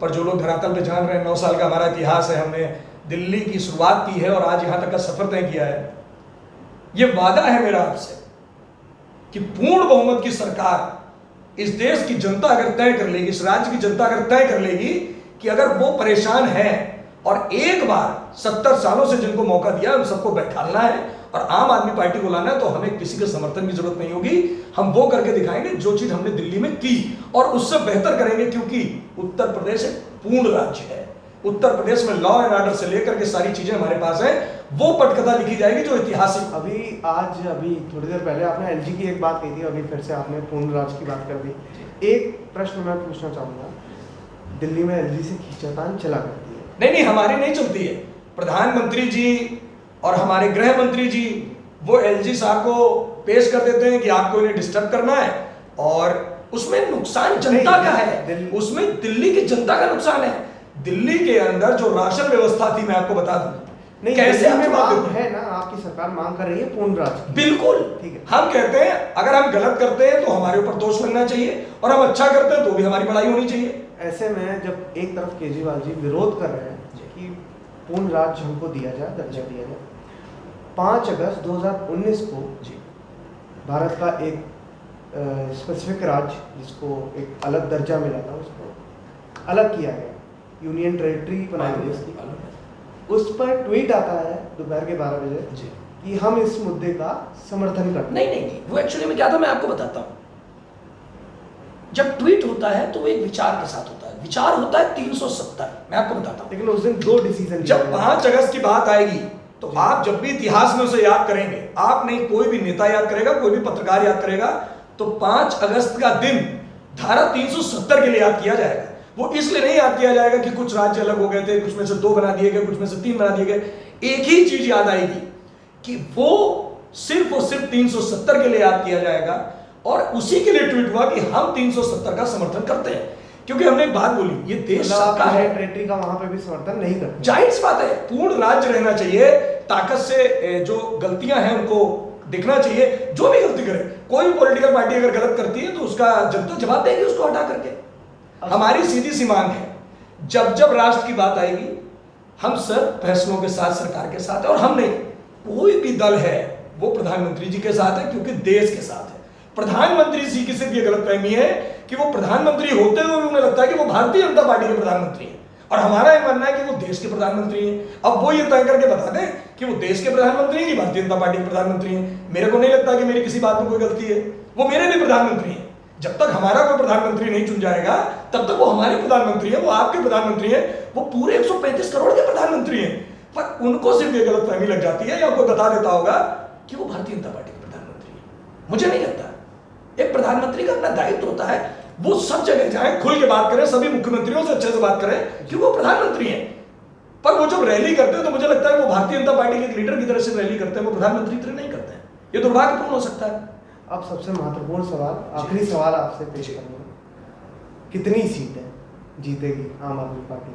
पर जो लोग धरातल पे जान रहे हैं, 9 साल का हमारा इतिहास है, हमने दिल्ली की शुरुआत की है और आज यहाँ तक का सफर तय किया है। ये वादा है मेरा आपसे कि पूर्ण बहुमत की सरकार इस देश की जनता अगर तय कर लेगी, इस राज्य की जनता अगर तय कर लेगी कि अगर वो परेशान है और एक बार 70 सालों से जिनको मौका दिया उन सबको बैठालना है और आम आदमी पार्टी को लाना है, तो हमें किसी के समर्थन की जरूरत नहीं होगी। हम वो करके दिखाएंगे जो चीज हमने दिल्ली में की, और उससे बेहतर करेंगे, क्योंकि उत्तर प्रदेश एक पूर्ण राज्य है। उत्तर प्रदेश में लॉ एंड ऑर्डर से लेकर के सारी चीजें हमारे पास है। वो पटकथा लिखी जाएगी जो ऐतिहासिक। अभी थोड़ी देर पहले आपने एलजी की एक बात कही थी, अभी फिर से आपने पूर्ण राज्य की बात कर दी। एक प्रश्न मैं पूछना चाहूंगा, दिल्ली में एलजी से खींचातान चला करती है? नहीं, हमारी नहीं चलती है। प्रधानमंत्री जी और हमारे गृह मंत्री जी वो एलजी साहब को पेश कर देते हैं कि आपको इन्हें डिस्टर्ब करना है, और उसमें नुकसान जनता का है, उसमें दिल्ली की जनता का नुकसान है। दिल्ली के अंदर जो राशन व्यवस्था थी, मैं आपको बता दूं, नहीं, कैसे में मांग है ना, आपकी सरकार मांग कर रही है पूर्ण राज्य। बिल्कुल ठीक है। हम कहते हैं अगर हम गलत करते हैं तो हमारे ऊपर दोष लगना चाहिए, और हम अच्छा करते हैं तो भी हमारी बड़ाई होनी चाहिए। ऐसे में जब एक तरफ केजरीवाल जी विरोध कर रहे हैं कि पूर्ण राज्य हमको दिया जाए, दर्जा दिया जाए, 5 अगस्त 2019 को भारत का एक स्पेसिफिक राज्य जिसको एक अलग दर्जा मिला था उसको अलग किया गया, यूनियन टेरिटरी बनाई गई उसकी। उस पर ट्वीट आता है दोपहर के 12 बजे जी। कि हम इस मुद्दे का समर्थन करते हैं। नहीं, वो एक्चुअली में क्या था, मैं आपको बताता हूँ। जब ट्वीट होता है तो वो एक विचार के साथ होता है, विचार होता है 370। मैं आपको बताता हूँ, लेकिन उस दिन 2 डिसीजन जब 5 अगस्त की बात आएगी तो आप जब भी इतिहास में उसे याद करेंगे, आप नहीं कोई भी नेता याद करेगा, कोई भी पत्रकार याद करेगा, तो 5 अगस्त का दिन धारा 370 के लिए याद किया जाएगा। वो इसलिए नहीं याद किया जाएगा कि कुछ राज्य अलग हो गए थे, कुछ में से 2 बना दिए गए, कुछ में से 3 बना दिए गए। एक ही चीज याद आएगी कि वो सिर्फ और सिर्फ 370 के लिए याद किया जाएगा, और उसी के लिए ट्वीट हुआ कि हम 370 का समर्थन करते हैं। क्योंकि हमने एक बात बोली, ये देश सबका है, टेरिटरी का वहां पे भी समर्थन नहीं करते। जाहिर सी बात है, पूर्ण राज्य रहना चाहिए, ताकत से जो गलतियां हैं उनको दिखना चाहिए। जो भी गलती करे, कोई भी पॉलिटिकल पार्टी अगर गलत करती है तो उसका जनता जवाब देगी उसको हटा करके। हमारी सीधी सी मांग है, जब जब राष्ट्र की बात आएगी, हम सब फैसलों के साथ सरकार के साथ है, और हम नहीं, कोई भी दल है वो प्रधानमंत्री जी के साथ है, क्योंकि देश के साथ है। प्रधानमंत्री जी की सिर्फ ये गलतफहमी है कि वो प्रधानमंत्री होते हुए उन्हें लगता है कि वो भारतीय जनता पार्टी के प्रधानमंत्री हैं, और हमारा ये मानना है कि वो देश के प्रधानमंत्री हैं। अब वो ये तय करके बता दें कि वो देश के प्रधानमंत्री हैं कि भारतीय जनता पार्टी के प्रधानमंत्री हैं। मेरे को नहीं लगता कि मेरी किसी बात में कोई गलती है, वो मेरे भी प्रधानमंत्री हैं। जब तक हमारा कोई प्रधानमंत्री नहीं चुन जाएगा, तब तक वो हमारे प्रधानमंत्री हैं, वो आपके प्रधानमंत्री हैं, वो पूरे 135 करोड़ के प्रधानमंत्री हैं। पर उनको सिर्फ ये गलतफहमी लग जाती है, या कोई बता देता होगा कि वो भारतीय जनता पार्टी के प्रधानमंत्री हैं। मुझे नहीं लगता। एक प्रधानमंत्री का अपना दायित्व होता है, वो सब जगह जाए, खुल के बात करें, सभी मुख्यमंत्रियों से अच्छे से बात करें, क्योंकि वो प्रधानमंत्री हैं। पर वो जब रैली करते हैं तो मुझे लगता है वो भारतीय जनता पार्टी के एक लीडर की तरह से रैली करते हैं, वो प्रधानमंत्री की तरह नहीं करते हैं। ये दुर्भाग्यपूर्ण हो सकता है। अब सबसे महत्वपूर्ण सवाल, आखिरी सवाल आपसे पेश करूंगा, कितनी सीटें जीतेगी आम आदमी पार्टी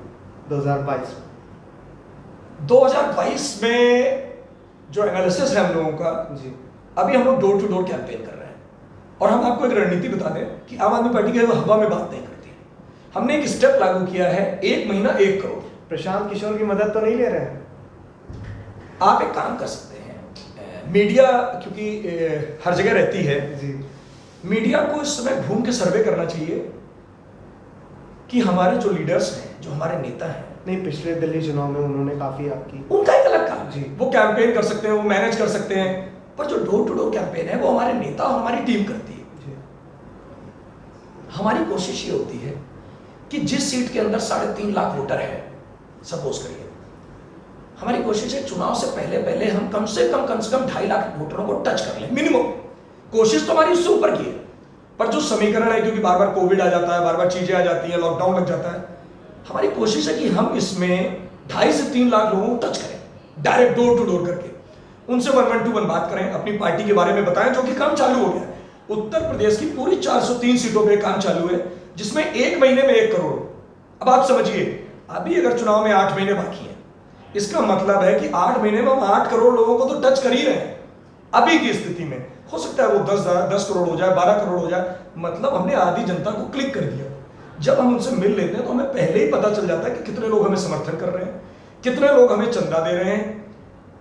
2022 में? 2022 में जो एनालिसिस है हम लोगों का, जी, अभी हम लोग डोर टू डोर कैंपेन कर रहे हैं, और हम आपको एक रणनीति बता दें कि आम आदमी पार्टी की हवा में बात नहीं करती। हमने एक स्टेप लागू किया है, 1 महीना 1 करोड़। प्रशांत किशोर की मदद तो नहीं ले रहे हैं? आप एक काम कर सकते हैं, मीडिया क्योंकि हर जगह रहती है जी, मीडिया को इस समय घूम के सर्वे करना चाहिए कि हमारे जो लीडर्स हैं, जो हमारे नेता हैं, नहीं, पिछले दिल्ली चुनाव में उन्होंने काफी आपकी, उनका एक अलग काम जी, है। वो कैंपेन कर सकते हैं, वो मैनेज कर सकते हैं, पर जो डोर टू डोर कैंपेन है वो हमारे नेता और हमारी टीम करती है। जी, हमारी कोशिश ये होती है कि जिस सीट के अंदर 3.5 लाख वोटर है, सपोज करिए, हमारी कोशिश है चुनाव से पहले हम कम से कम 2.5 लाख वोटरों को टच कर लें, मिनिमम। कोशिश तो हमारी उससे ऊपर की है, पर जो समीकरण है, क्योंकि बार बार कोविड आ जाता है, बार बार चीजें आ जाती हैं, लॉकडाउन लग जाता है, हमारी कोशिश है कि हम इसमें 2.5 से 3 लाख लोगों को टच करें, डायरेक्ट डोर टू डोर करके उनसे 1-1-2-1 बात करें, अपनी पार्टी के बारे में बताएं, जो कि काम चालू हो गया है। उत्तर प्रदेश की पूरी 403 सीटों पे काम चालू है, जिसमें 1 महीने में 1 करोड़। अब आप समझिए, अभी अगर चुनाव में 8 महीने बाकी हैं, इसका मतलब है कि 8 महीने में हम 8 करोड़ लोगों को तो टच कर ही रहे हैं। अभी की स्थिति में हो सकता है वो 10 करोड़ हो जाए, 12 करोड़ हो जाए, मतलब हमने आधी जनता को क्लिक कर दिया। जब हम उनसे मिल लेते हैं तो हमें पहले ही पता चल जाता है कि कितने लोग हमें समर्थन कर रहे हैं, कितने लोग हमें चंदा दे रहे हैं।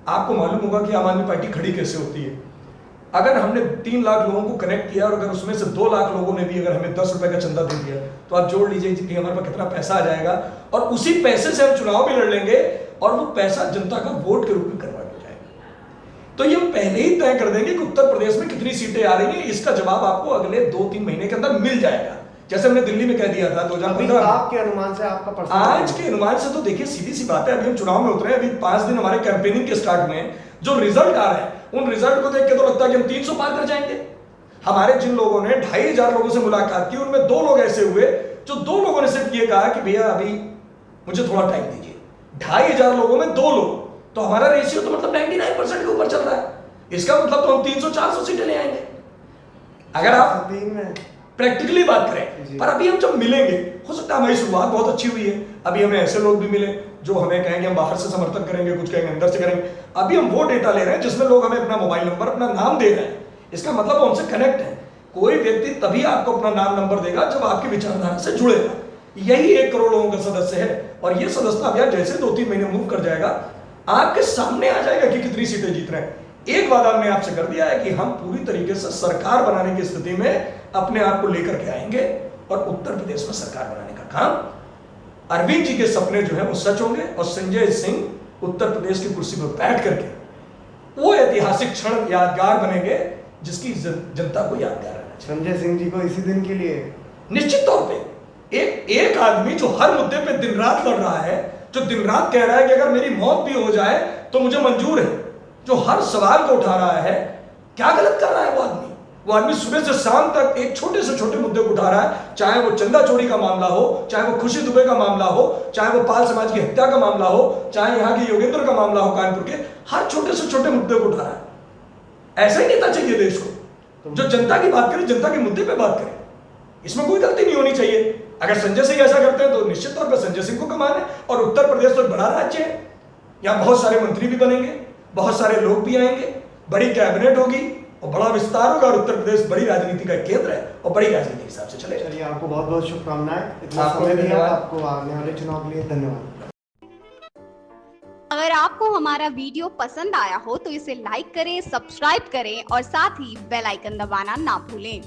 आपको मालूम होगा कि आम आदमी पार्टी खड़ी कैसे होती है। अगर हमने 3 लाख लोगों को कनेक्ट किया और अगर उसमें से 2 लाख लोगों ने भी अगर हमें 10 रुपए का चंदा दे दिया, तो आप जोड़ लीजिए कि हमारे पास कितना पैसा आ जाएगा, और उसी पैसे से हम चुनाव भी लड़ लेंगे, और वो पैसा जनता का वोट के रूप में कन्वर्ट हो जाएगा। तो ये हम पहले ही तय कर देंगे कि उत्तर प्रदेश में कितनी सीटें आ रही हैं। इसका जवाब आपको अगले 2-3 महीने के अंदर मिल जाएगा, जैसे हमने दिल्ली में कह दिया था 2015 में। आपके अनुमान से, आपका पर्सनल आज के अनुमान से तो देखिए, सीधी सी बात है, अभी हम चुनाव में उतरे, अभी 5 दिन हमारे कैंपेनिंग के स्टार्ट में जो रिजल्ट आ रहे हैं, उन रिजल्ट को देख के तो लगता है कि हम 300 पार कर जाएंगे। हमारे जिन लोगों ने 2500 लोगों से मुलाकात की, उनमें 2 लोग ऐसे हुए जो 2 लोगों ने सिर्फ ये कहा कि भैया अभी मुझे थोड़ा टाइम दीजिए। 2500 लोगों में 2 लोग, तो हमारा रेशियो तो मतलब 99% के ऊपर चल रहा है। इसका मतलब तो हम 300-400 सीटें ले आएंगे अगर आप प्रैक्टिकली बात करें। पर अभी हम जब मिलेंगे, हो सकता है हमारी शुरुआत बहुत अच्छी हुई है, अभी हमें ऐसे लोग भी मिले जो हमें कहेंगे हम बाहर से समर्थन करेंगे, कुछ कहेंगे अंदर से करेंगे। अभी हम वो डेटा ले रहे हैं जिसमें लोग हमें अपना मोबाइल नंबर, अपना नाम दे रहे हैं। इसका मतलब वो हमसे कनेक्ट है। कोई व्यक्ति तभी आपको अपना नाम नंबर देगा जब आपकी विचारधारा से जुड़ेगा। यही 1 करोड़ लोगों का सदस्य है, और ये सदस्यता अभियान जैसे 2-3 महीने मूव कर जाएगा, आपके सामने आ जाएगा कि कितनी सीटें जीत रहे हैं। एक वादा हमने आपसे कर दिया है कि हम पूरी तरीके से सरकार बनाने की स्थिति में अपने आप को लेकर के आएंगे और उत्तर प्रदेश में सरकार बनाने का काम, अरविंद जी के सपने जो है वो सच होंगे और संजय सिंह उत्तर प्रदेश की कुर्सी पर बैठ करके वो ऐतिहासिक क्षण यादगार बनेंगे जिसकी जनता को यादगार रहना चाहिए। संजय सिंह जी को इसी दिन के लिए निश्चित तौर पे एक आदमी जो हर मुद्दे पे दिन रात लड़ रहा है, जो दिन रात कह रहा है कि अगर मेरी मौत भी हो जाए तो मुझे मंजूर है, जो हर सवाल को उठा रहा है, क्या गलत कर रहा है वो आदमी? वो आदमी सुबह से शाम तक एक छोटे से छोटे मुद्दे को उठा रहा है, चाहे वो चंदा चोरी का मामला हो, चाहे वो खुशी दुबे का मामला हो, चाहे वो पाल समाज की हत्या का मामला हो, चाहे यहाँ के योगेंद्र का मामला हो कानपुर के, हर छोटे से छोटे मुद्दे को उठा रहा है। ऐसा ही नेता चाहिए देश को, जो जनता की बात करे, जनता के मुद्दे पे बात करे। इसमें कोई गलती नहीं होनी चाहिए। अगर संजय सिंह ऐसा करते हैं तो निश्चित तौर पर संजय सिंह को कमान है। और उत्तर प्रदेश तो बड़ा राज्य है, यहाँ बहुत सारे मंत्री भी बनेंगे, बहुत सारे लोग भी आएंगे, बड़ी कैबिनेट होगी और बड़ा विस्तार होगा और उत्तर प्रदेश बड़ी राजनीति का केंद्र है और बड़ी राजनीति के हिसाब से चलेगा। चलिए, आपको बहुत बहुत शुभकामनाएं, इतना आपको समय दिया धन्यवाद। आपको आने वाले चुनाव के लिए धन्यवाद। अगर आपको हमारा वीडियो पसंद आया हो तो इसे लाइक करें, सब्सक्राइब करें और साथ ही बेल आइकन दबाना ना भूलें।